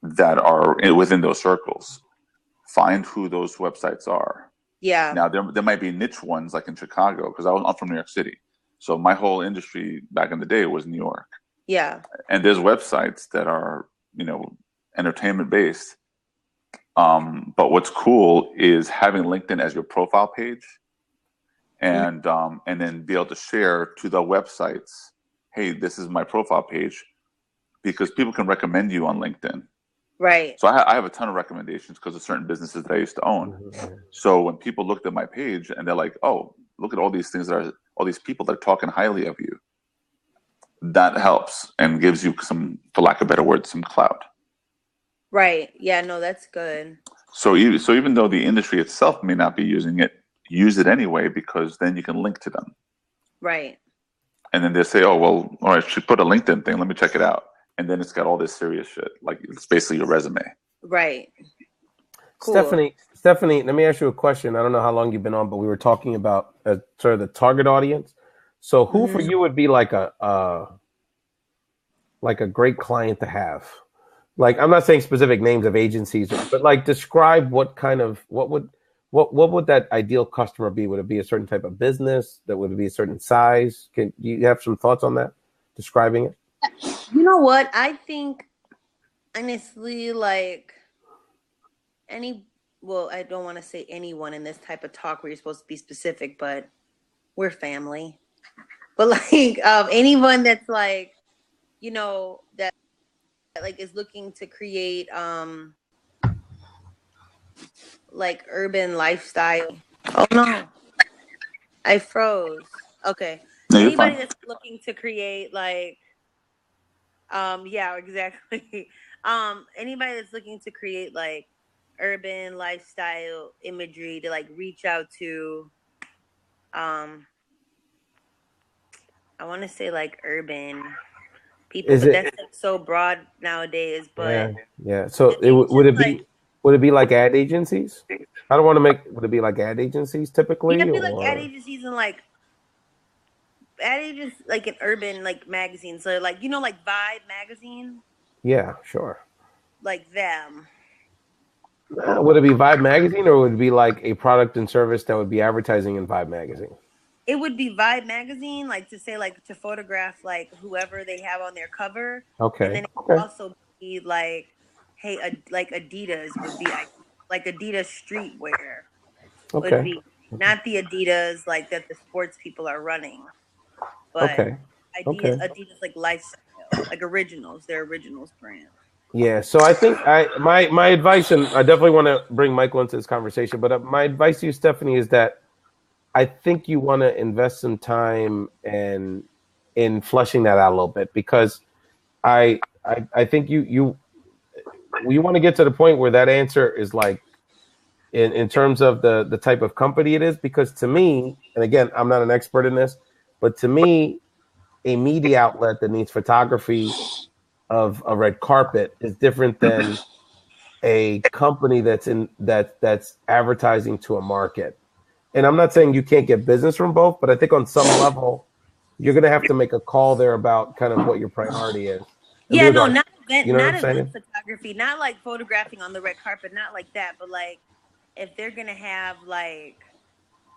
that are within those circles. Find who those websites are. Yeah. Now, there might be niche ones like in Chicago, because I'm from New York City. So my whole industry back in the day was New York. Yeah. And there's websites that are, entertainment based. But what's cool is having LinkedIn as your profile page and then be able to share to the websites, hey, this is my profile page, because people can recommend you on LinkedIn. Right. So I have a ton of recommendations because of certain businesses that I used to own. Mm-hmm. So when people looked at my page and they're like, oh, look at all these things all these people that are talking highly of you, that helps and gives you some, for lack of better words, some clout. Right. Yeah, no, that's good. So even though the industry itself may not be using it, use it anyway, because then you can link to them. Right. And then they say, oh, well, all right, she put a LinkedIn thing. Let me check it out. And then it's got all this serious shit. Like, it's basically your resume. Right. Cool. Stephanie, let me ask you a question. I don't know how long you've been on, but we were talking about sort of the target audience. So who for you would be like a great client to have? Like, I'm not saying specific names of agencies, but like describe what would that ideal customer be? Would it be a certain type of business? That would it be a certain size? Can you have some thoughts on that? Describing it? You know what? I think honestly, like I don't want to say anyone in this type of talk where you're supposed to be specific, but we're family. But like anyone that's like, you know, that like is looking to create like urban lifestyle. Oh no, I froze. Okay. No, you're Anybody fine. that's looking to create like yeah, exactly. Anybody that's looking to create like urban lifestyle imagery to like reach out to I want to say like urban people, Is but it? that's like so broad nowadays. But Yeah. So I think would just it like be? Would it be like ad agencies? I don't want to make. Would it be like ad agencies typically, yeah, I feel like ad or agencies and like ad agencies like an urban like magazine. So like you know like Vibe magazine, yeah, sure. like them. Would it be Vibe magazine, or would it be like a product and service that would be advertising in Vibe magazine? It would be Vibe magazine, like to say like to photograph like whoever they have on their cover, and Okay. then it would Okay. also be like, hey, like Adidas would be like Adidas streetwear would Okay. be not the Adidas like that the sports people are running, but Okay. Okay. Adidas like lifestyle, like originals, their originals brand. Yeah. So I think my advice, and I definitely want to bring Michael into this conversation, but my advice to you, Stephanie, is that I think you want to invest some time in fleshing that out a little bit, because I think you want to get to the point where that answer is like in terms of the type of company it is, because to me, and again, I'm not an expert in this, but to me, a media outlet that needs photography of a red carpet is different than a company that's advertising to a market. And I'm not saying you can't get business from both, but I think on some level, you're going to have to make a call there about kind of what your priority is. Yeah, no, not event, you know not what I'm saying? event photography, not like photographing on the red carpet, not like that, but like if they're gonna have like,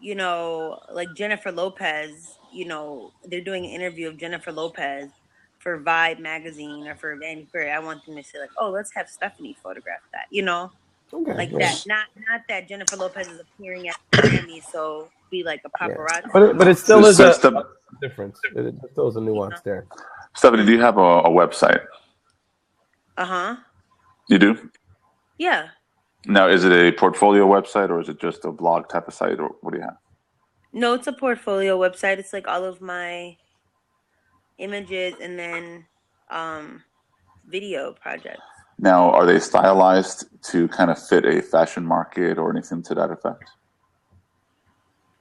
you know, like Jennifer Lopez, you know, they're doing an interview of Jennifer Lopez for Vibe magazine or for Vanity Fair. I want them to say like, oh, let's have Stephanie photograph that, you know, Okay, like yeah. that. Not that Jennifer Lopez is appearing at the Grammy, so be like a paparazzi. But it still is So, a difference. It still is a nuance there. Stephanie, do you have a website? Uh-huh. You do? Yeah. Now, is it a portfolio website or is it just a blog type of site, or what do you have? No, it's a portfolio website. It's like all of my images and then video projects. Now, are they stylized to kind of fit a fashion market or anything to that effect?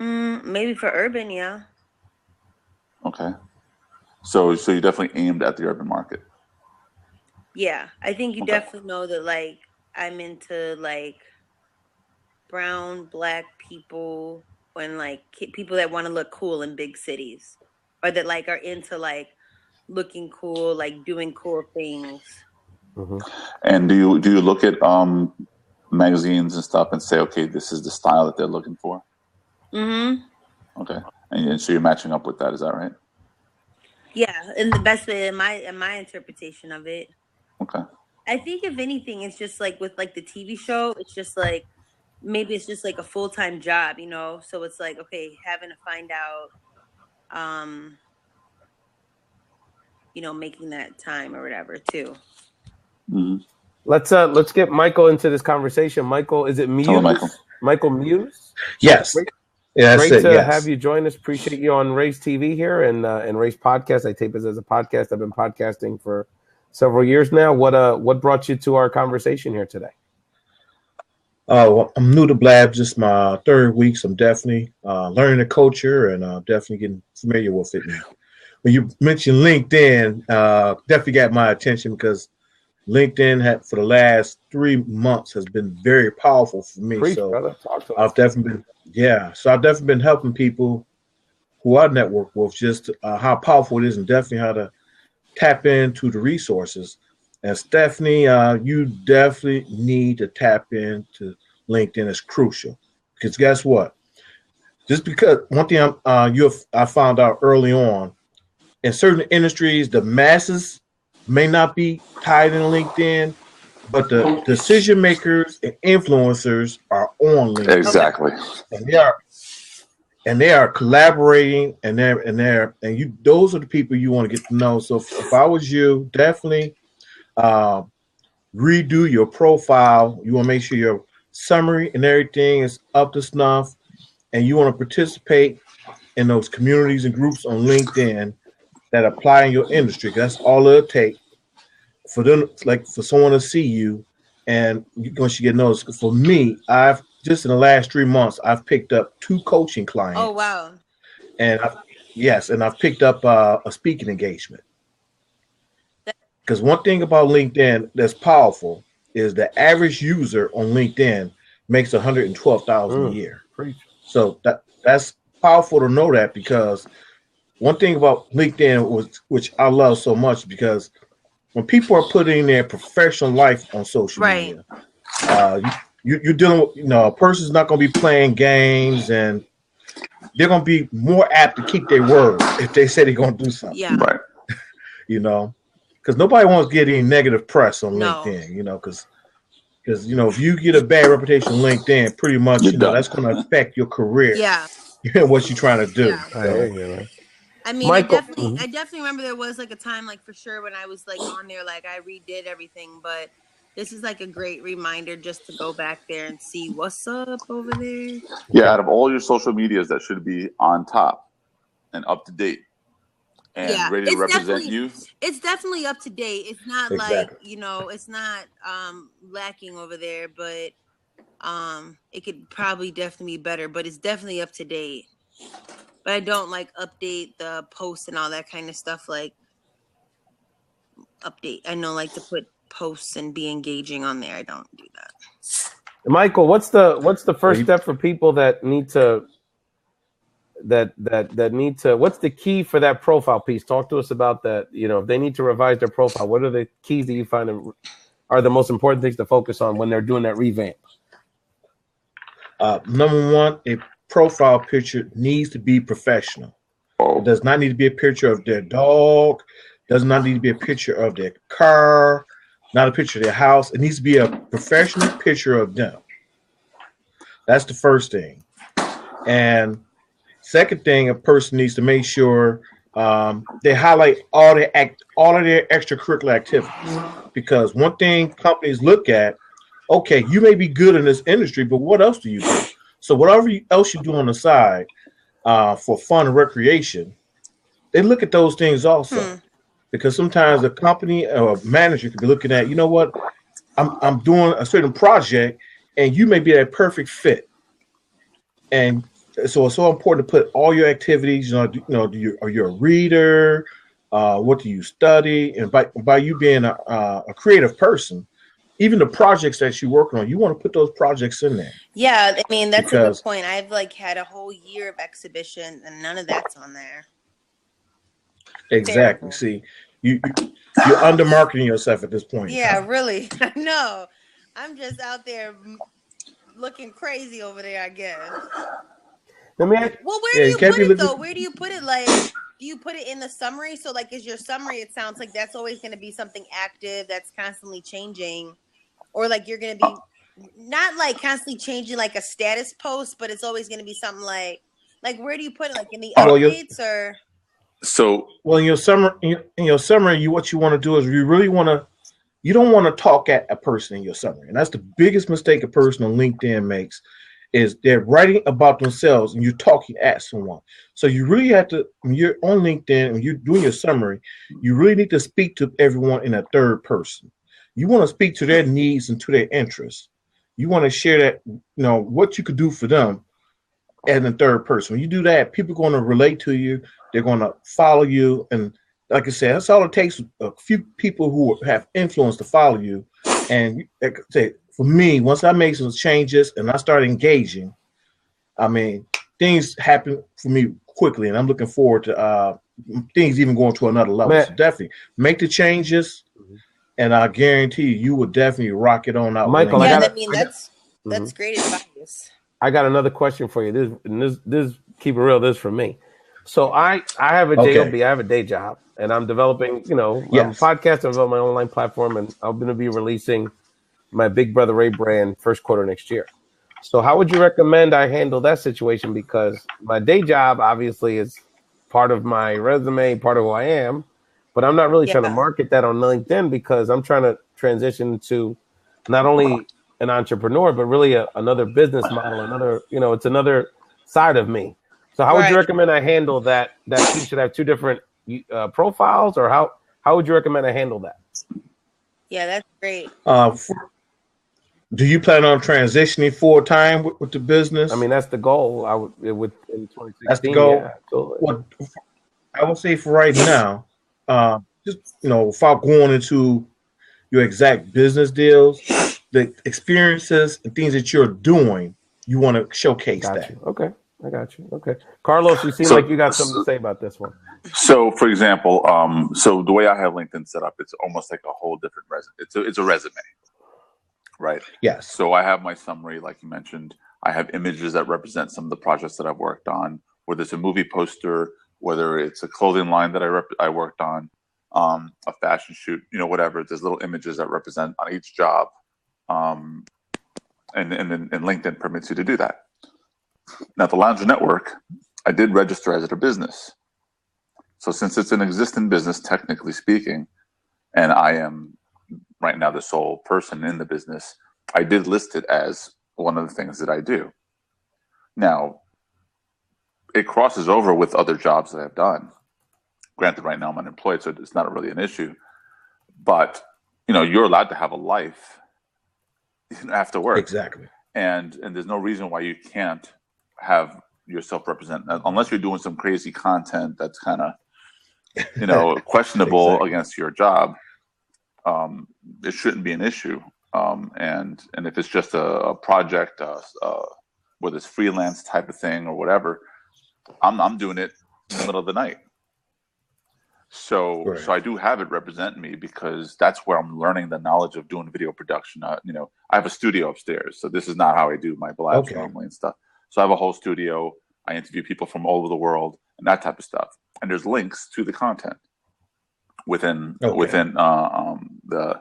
Maybe for urban, yeah. Okay. So you definitely aimed at the urban market. Yeah, I think you Okay. definitely know that like I'm into like brown, black people and like people that want to look cool in big cities, or that like are into like looking cool, like doing cool things. Mm-hmm. And do you look at magazines and stuff and say, okay, this is the style that they're looking for? Mm-hmm. Okay. And so you're matching up with that, is that right? Yeah, in the best way in my interpretation of it. Okay. I think if anything, it's just like with like the TV show, it's just like maybe it's just like a full-time job, you know? So it's like, okay, having to find out, you know, making that time or whatever too. Mm-hmm. Let's get Michael into this conversation. Michael, is it Muse? Hello, Michael. Michael Muse? Yes. Great, Yeah, that's great it. to Yes. have you join us. Appreciate you on Raise TV here and Raise Podcast. I tape this as a podcast. I've been podcasting for several years now. What brought you to our conversation here today? Well, I'm new to Blab, just my third week, so I'm definitely learning the culture and definitely getting familiar with it. And when you mentioned LinkedIn, definitely got my attention because LinkedIn for the last 3 months has been very powerful for me. Preach, so brother. Talk to us. I've definitely been helping people who I network with just how powerful it is and definitely how to tap into the resources. And Stephanie, you definitely need to tap into LinkedIn. It's crucial because guess what? Just because one thing I found out early on, in certain industries, the masses may not be tied in LinkedIn, but the decision makers and influencers are on LinkedIn. Exactly. And they are and they are collaborating, and you. Those are the people you want to get to know. So if I was you, definitely redo your profile. You want to make sure your summary and everything is up to snuff, and you want to participate in those communities and groups on LinkedIn that apply in your industry. That's all it'll take for them, like for someone to see you, and once you get noticed. For me, I've just in the last 3 months, I've picked up 2 coaching clients. Oh wow! And I've picked up a speaking engagement. Because one thing about LinkedIn that's powerful is the average user on LinkedIn makes $112,000 a year. So that's powerful to know that, because one thing about LinkedIn which I love so much, because when people are putting their professional life on social media, you're dealing with, a person's not going to be playing games, and they're going to be more apt to keep their word if they say they're going to do something. Yeah. Right. Because nobody wants to get any negative press on LinkedIn, because if you get a bad reputation on LinkedIn, pretty much, that's going to affect your career. Yeah. What you're trying to do. Yeah. So, I mean, Michael, I definitely remember there was like a time, like for sure, when I was like on there, like I redid everything, but this is like a great reminder just to go back there and see what's up over there. Yeah, out of all your social medias, that should be on top and up to date and ready to represent you. It's definitely up to date. It's not like, it's not lacking over there, but it could probably definitely be better, but it's definitely up to date. But I don't like update the posts and all that kind of stuff. Like update, I know, like to put posts and be engaging on there. I don't do that. Michael, what's the first step for people that need to what's the key for that profile piece? Talk to us about that. If they need to revise their profile, what are the keys that you find are the most important things to focus on when they're doing that revamp? Number one, a profile picture needs to be professional. It does not need to be a picture of their dog, does not need to be a picture of their car, not a picture of their house. It needs to be a professional picture of them. That's the first thing. And second thing, a person needs to make sure they highlight all of their extracurricular activities. Because one thing companies look at, okay, you may be good in this industry, but what else do you do? So whatever else you do on the side for fun and recreation, they look at those things also. Because sometimes a company or a manager could be looking at, I'm doing a certain project, and you may be that perfect fit. And so it's so important to put all your activities. Are you a reader? What do you study? And by you being a creative person, even the projects that you're working on, you want to put those projects in there. Yeah, I mean, that's a good point. I've had a whole year of exhibition, and none of that's on there. Exactly. Terrible. See, you're under marketing yourself at this point. Yeah, really. I know. I'm just out there looking crazy over there, I guess. Well, where do you put it though? Where do you put it? Like, do you put it in the summary? So, like, is your summary? It sounds like that's always going to be something active that's constantly changing, or like you're going to be not like constantly changing, like a status post, but it's always going to be something like where do you put it? Like in the updates or? So, well, in your summary, what you want to do is you don't want to talk at a person in your summary, and that's the biggest mistake a person on LinkedIn makes. Is they're writing about themselves and you're talking at someone. So you really have to, when you're on LinkedIn, when you're doing your summary, you really need to speak to everyone in a third person. You want to speak to their needs and to their interests. You want to share that, what you could do for them as a third person. When you do that, people are going to relate to you. They're going to follow you. And like I said, that's all it takes, a few people who have influence to follow you. And like I say, for me, once I make some changes and I start engaging, I mean, things happen for me quickly, and I'm looking forward to things even going to another level. So definitely make the changes, and I guarantee you will definitely rock it on out. Michael, that's great advice. I got another question for you. This keep it real. This for me. So I have a job. I have a day job, and I'm developing. I'm a podcast. I'm developing my online platform, and I'm going to be releasing my Big Brother Ray brand first quarter next year. So how would you recommend I handle that situation? Because my day job obviously is part of my resume, part of who I am, but I'm not really trying to Yeah. market that on LinkedIn because I'm trying to transition to not only an entrepreneur, but really another business model, it's another side of me. So how would you Right. recommend I handle that you should have two different profiles, or how would you recommend I handle that? Yeah, that's great. Do you plan on transitioning full time with the business? I mean, that's the goal. It would in 2016. That's the goal. Yeah, absolutely. Well, I would say for right now, just without going into your exact business deals, the experiences and things that you're doing, you want to showcase Got that. you. Okay, I got you. Okay, Carlos, you seem So- like you got something to say about this one. So, for example, so the way I have LinkedIn set up, it's almost like a whole different resume. It's a resume, right? Yes. So I have my summary, like you mentioned. I have images that represent some of the projects that I've worked on, whether it's a movie poster, whether it's a clothing line that I worked on, a fashion shoot, whatever. There's little images that represent on each job, and then LinkedIn permits you to do that. Now, the Lounger Network, I did register as a business. So since it's an existing business, technically speaking, and I am right now the sole person in the business, I did list it as one of the things that I do. Now, it crosses over with other jobs that I've done. Granted, right now I'm unemployed, so it's not really an issue. But, you're allowed to have a life after work. Exactly. And there's no reason why you can't have yourself represent, unless you're doing some crazy content that's kind of, questionable Exactly. against your job. It shouldn't be an issue. And if it's just a project, whether it's freelance type of thing or whatever, I'm doing it in the middle of the night. So Right. so I do have it represent me because that's where I'm learning the knowledge of doing video production. I have a studio upstairs, so this is not how I do my blabs Okay. normally and stuff. So I have a whole studio. I interview people from all over the world and that type of stuff. And there's links to the content within the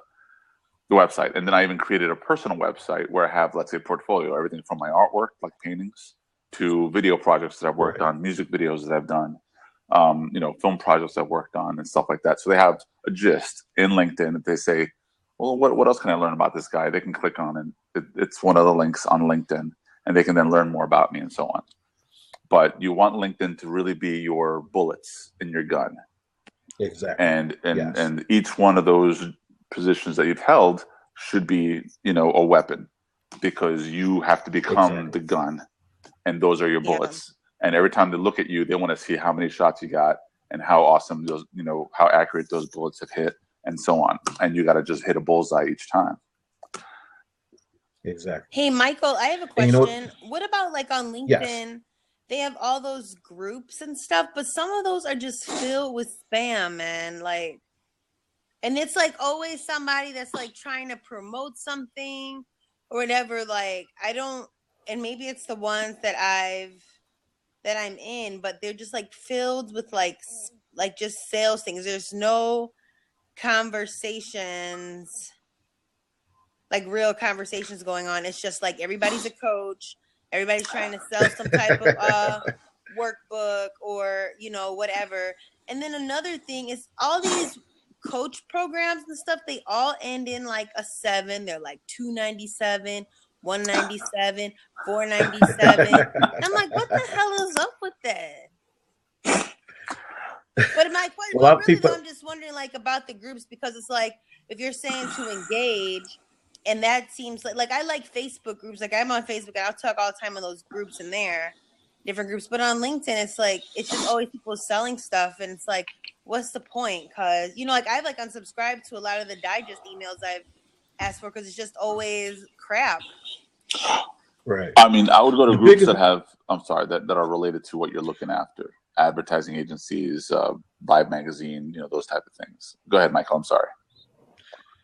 website. And then I even created a personal website where I have, let's say, a portfolio, everything from my artwork, like paintings, to video projects that I've worked on, music videos that I've done, film projects I've worked on and stuff like that. So they have a gist in LinkedIn that they say, well, what else can I learn about this guy? They can click on and it's one of the links on LinkedIn and they can then learn more about me and so on. But you want LinkedIn to really be your bullets in your gun. Exactly. And each one of those positions that you've held should be, a weapon because you have to become the gun and those are your bullets. And every time they look at you, they want to see how many shots you got and how awesome those, how accurate those bullets have hit and so on. And you got to just hit a bullseye each time. Exactly. Hey, Michael, I have a And question. What about like on LinkedIn? Yes. They have all those groups and stuff, but some of those are just filled with spam, man. Like, and it's like always somebody that's like trying to promote something or whatever. Like, and maybe it's the ones that I'm in, but they're just like filled with like just sales things. There's no conversations, like real conversations going on. It's just like everybody's a coach. Everybody's trying to sell some type of workbook or, whatever. And then another thing is all these coach programs and stuff, they all end in like a 7. They're like $297, $197, $497. I'm like, what the hell is up with that? But my question, A lot of people- I'm just wondering like about the groups, because it's like if you're saying to engage, and that seems like I like Facebook groups. Like I'm on Facebook and I'll talk all the time on those groups in there, different groups. But on LinkedIn, it's like it's just always people selling stuff, and it's like, what's the point? Because like I've like unsubscribed to a lot of the digest emails I've asked for because it's just always crap. Right. I mean, I would go to The groups biggest- that have, that are related to what you're looking after. Advertising agencies, Vibe magazine, those type of things. Go ahead, Michael. I'm sorry.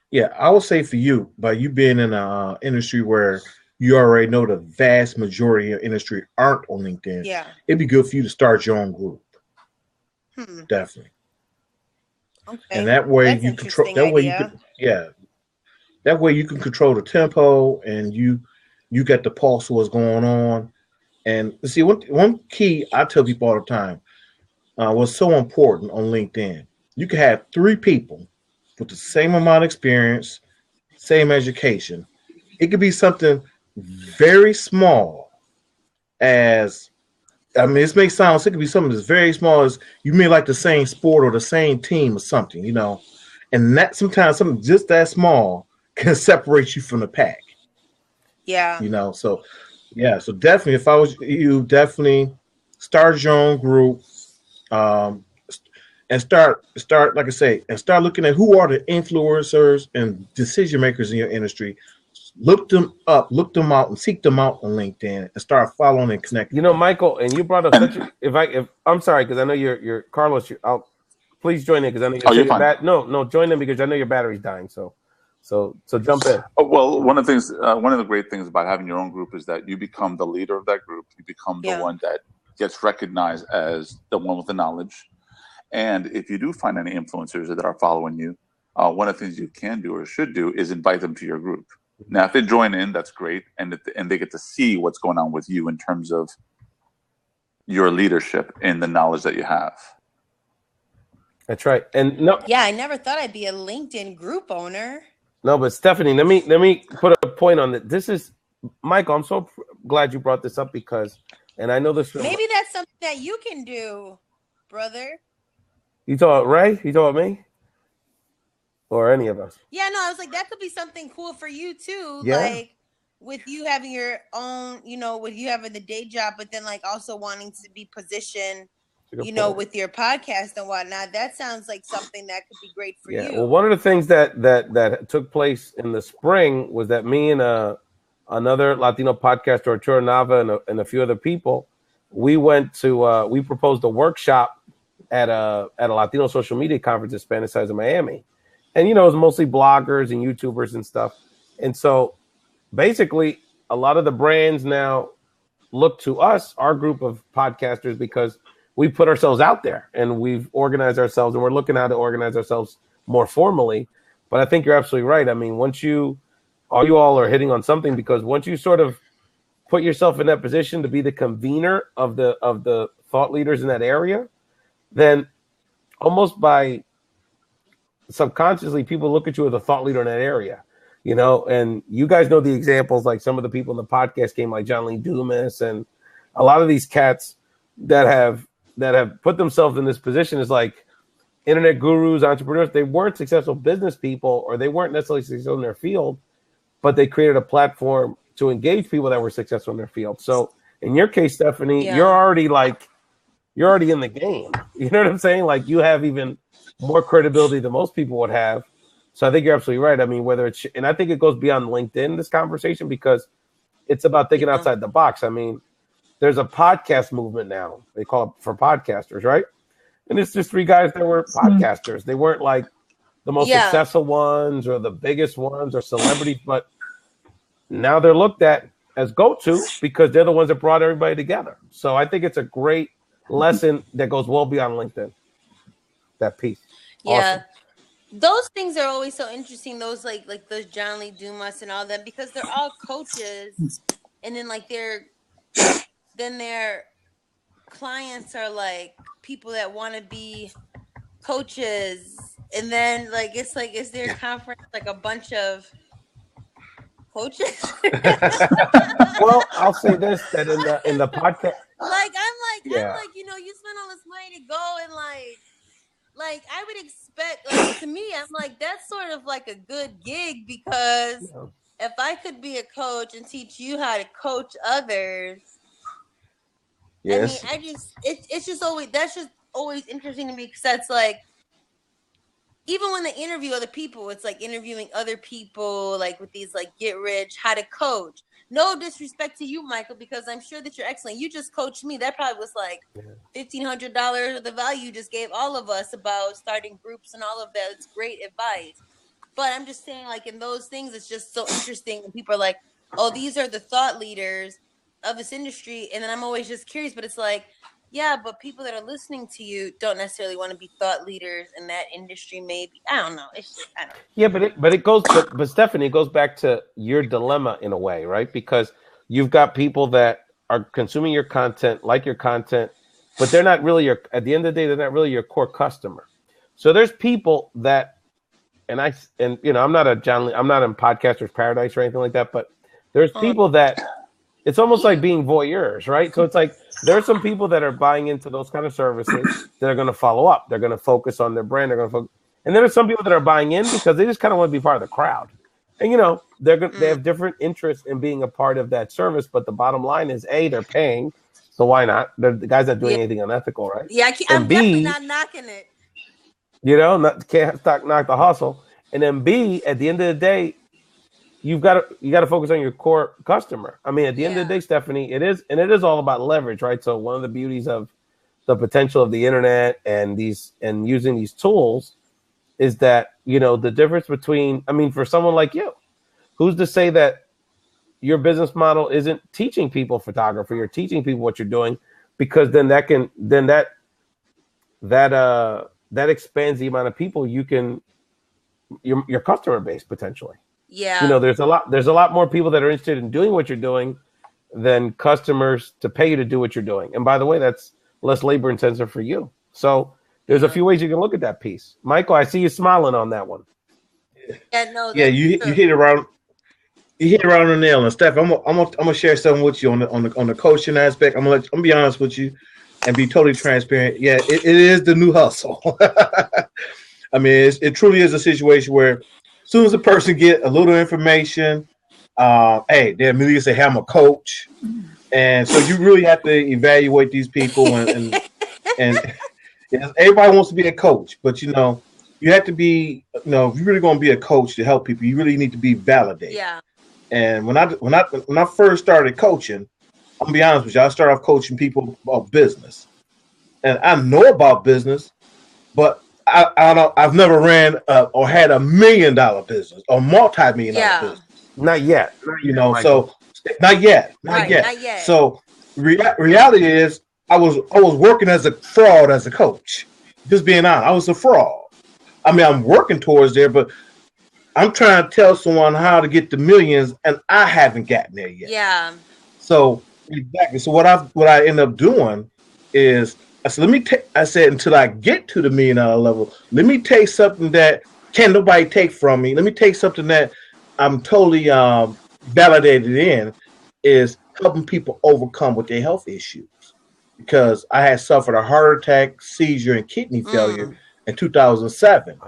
Yeah, I would say for you, by you being in an industry where you already know the vast majority of industry aren't on LinkedIn, Yeah. it'd be good for you to start your own group. Definitely. Okay. And that way That's you control. interesting That way idea. That way you can control the tempo, and you You get the pulse of what's going on. And see, one key I tell people all the time was so important on LinkedIn. You can have 3 people with the same amount of experience, same education. It could be something very small as, I mean, this may sound, it could be something that's very small as you may like the same sport or the same team or something, you know, and that sometimes something just that small can separate you from the pack. Yeah. You know, so yeah, so definitely, if I was you, definitely start your own group, and start like I say, and start looking at who are the influencers and decision makers in your industry. Look them up, look them out, and seek them out on LinkedIn, and start following and connecting. You know, Michael, and you brought up such. If I'm sorry, because I know you're Carlos. I'll please join in because I know you're fine. No, join in because I know your battery's dying. So jump in. Well, one of the great things about having your own group is that you become the leader of that group. You become the one that gets recognized as the one with the knowledge. And if you do find any influencers that are following you, one of the things you can do or should do is invite them to your group. Now, if they join in, that's great, and they get to see what's going on with you in terms of your leadership and the knowledge that you have. That's right. And no, yeah, I never thought I'd be a LinkedIn group owner. No, but Stephanie, let me put a point on it. This is Michael. I'm so glad you brought this up because, and I know this. Maybe that's something that you can do, brother. You talking about Ray? You talking about me? Or any of us? Yeah, no, I was like, that could be something cool for you too. Yeah. Like with you having your own, you know, with you having the day job, but then like also wanting to be positioned, you know, with your podcast and whatnot. That sounds like something that could be great for you. Well, one of the things that took place in the spring was that me and another Latino podcaster, Arturo Nava, and a few other people, we went to we proposed a workshop at a Latino social media conference at Spanish Sides in Miami. And, you know, it was mostly bloggers and YouTubers and stuff. And so basically a lot of the brands now look to us, our group of podcasters, because we put ourselves out there and we've organized ourselves and we're looking how to organize ourselves more formally. But I think you're absolutely right. I mean, you all are hitting on something because once you sort of put yourself in that position to be the convener of the thought leaders in that area, then almost by subconsciously people look at you as a thought leader in that area, you know, and you guys know the examples, like some of the people in the podcast game, like John Lee Dumas, and a lot of these cats that have put themselves in this position as like internet gurus, entrepreneurs. They weren't successful business people, or they weren't necessarily successful in their field, but they created a platform to engage people that were successful in their field. So in your case, Stephanie, you're already in the game. You know what I'm saying? Like you have even more credibility than most people would have. So I think you're absolutely right. I mean, and I think it goes beyond LinkedIn, this conversation, because it's about thinking outside the box. I mean, there's a podcast movement now. They call it for podcasters, right? And it's just 3 guys that were podcasters. They weren't like the most successful ones or the biggest ones or celebrities, but now they're looked at as go-to because they're the ones that brought everybody together. So I think it's a great lesson that goes well beyond LinkedIn. That piece. Yeah. Awesome. Those things are always so interesting. Those like those John Lee Dumas and all them, because they're all coaches, and then like their clients are like people that want to be coaches, and then like it's like is their conference like a bunch of coaches? Well, I'll say this, that in the podcast, I'm like you know, you spend all this money to go and like I would expect, like, to me, I'm like, that's sort of like a good gig, because if I could be a coach and teach you how to coach others, yes. I mean, it's just always interesting to me, because that's like, even when they interview other people, it's like interviewing other people, like with these like get rich, how to coach. No disrespect to you, Michael, because I'm sure that you're excellent. You just coached me. That probably was like $1,500 of the value you just gave all of us about starting groups and all of that. It's great advice. But I'm just saying, like, in those things, it's just so interesting when people are like, oh, these are the thought leaders of this industry. And then I'm always just curious, but it's like, Yeah, but people that are listening to you don't necessarily want to be thought leaders in that industry. Maybe I don't know. It's just, I don't know. Yeah, but Stephanie, it goes back to your dilemma in a way, right? Because you've got people that are consuming your content, like your content, but they're not really at the end of the day, they're not really your core customer. So there's people that, and you know, I'm not in Podcaster's Paradise or anything like that, but there's people that it's almost like being voyeurs, right? So it's like there are some people that are buying into those kind of services that are going to follow up. They're going to focus on their brand. They're going to focus. And then there's some people that are buying in because they just kind of want to be part of the crowd. And, you know, they have different interests in being a part of that service. But the bottom line is, A, they're paying. So why not? The guy's not doing anything unethical, right? Yeah, I'm definitely not knocking it. You know, can't knock the hustle. And then B, at the end of the day, you got to focus on your core customer. I mean, at the end of the day, Stephanie, it is all about leverage, right? So one of the beauties of the potential of the internet and using these tools is that, you know, the difference between, I mean, for someone like you, who's to say that your business model isn't teaching people photography or teaching people what you're doing, because then that expands the amount of people you can, your customer base potentially. Yeah. You know, there's a lot more people that are interested in doing what you're doing than customers to pay you to do what you're doing. And by the way, that's less labor intensive for you. So there's a few ways you can look at that piece. Michael, I see you smiling on that one. Yeah, no. Yeah, you hit around the nail. And Steph, I'm gonna share something with you on the coaching aspect. I'm gonna be honest with you and be totally transparent. Yeah, it is the new hustle. I mean, it truly is a situation where as soon as a person get a little information, hey, they immediately say, "Hey, I'm a coach," and so you really have to evaluate these people and everybody wants to be a coach, but you know, you have to be, you know, if you're really going to be a coach to help people, you really need to be validated. Yeah. And when I first started coaching, I'm gonna be honest with you, I started off coaching people about business, and I know about business, but I've never ran or had $1 million business or multi-million-dollar business. Not yet. You know, so not yet. So reality is, I was working as a fraud as a coach. Just being honest, I was a fraud. I mean, I'm working towards there, but I'm trying to tell someone how to get the millions, and I haven't gotten there yet. Yeah. So exactly. So what I end up doing is I said until I get to the $1 million level, let me take something that can't nobody take from me. Let me take something that I'm totally validated in, is helping people overcome with their health issues. Because I had suffered a heart attack, seizure, and kidney failure in 2007.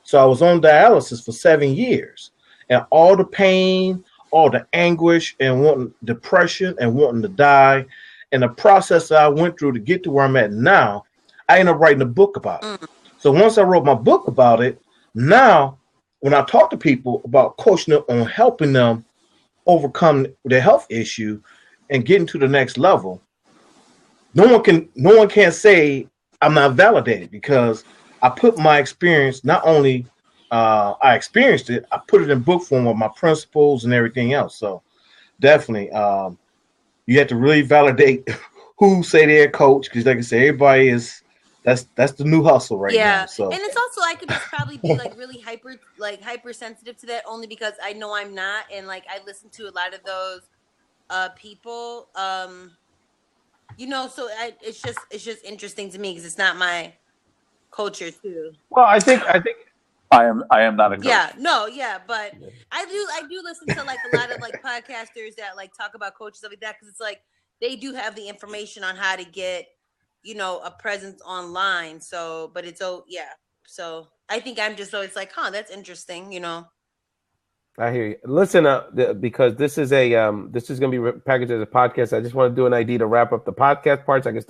So I was on dialysis for 7 years, and all the pain, all the anguish, and wanting depression and wanting to die, and the process that I went through to get to where I'm at now, I ended up writing a book about it. So once I wrote my book about it, now when I talk to people about coaching them on helping them overcome their health issue and getting to the next level, no one can say I'm not validated, because I put my experience, not only I experienced it, I put it in book form with my principles and everything else. So definitely, you have to really validate who say they're a coach, because like I say, everybody is, that's the new hustle right now. So, and it's also, I could just probably be like really hypersensitive to that, only because I know I'm not, and like I listen to a lot of those people. You know, so it's just interesting to me because it's not my culture too. Well, I think I am not a coach. Yeah, no, yeah, but I do listen to like a lot of like podcasters that like talk about coaches, stuff like that, because it's like they do have the information on how to get, you know, a presence online. So, but it's so I think I'm just always like, that's interesting, you know. I hear you. Listen, because this is going to be packaged as a podcast. I just want to do an ID to wrap up the podcast parts. I can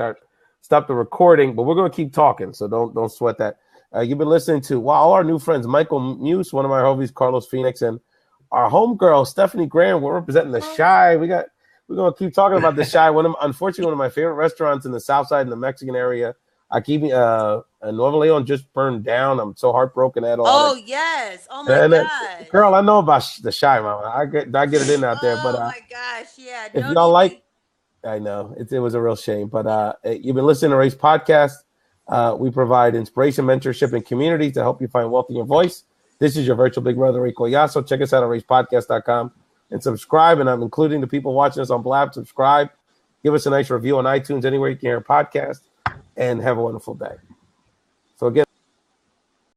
stop the recording, but we're going to keep talking, so don't sweat that. You've been listening to all our new friends, Michael Muse, one of my homies, Carlos Phoenix, and our homegirl Stephanie Graham. We're representing the Shy. We're going to keep talking about the Shy. Unfortunately, one of my favorite restaurants in the South Side in the Mexican area. Nuevo Leon just burned down. I'm so heartbroken at all. Oh yes! Oh my god, girl, I know about the Shy, mama. I get it in out there. But oh my gosh, yeah. If y'all like I know it was a real shame, but you've been listening to Race Podcast. We provide inspiration, mentorship, and community to help you find wealth in your voice. This is your virtual big brother, Rico Yasso. Check us out on racepodcast.com and subscribe. And I'm including the people watching us on Blab. Subscribe. Give us a nice review on iTunes, anywhere you can hear a podcast, and have a wonderful day. So again,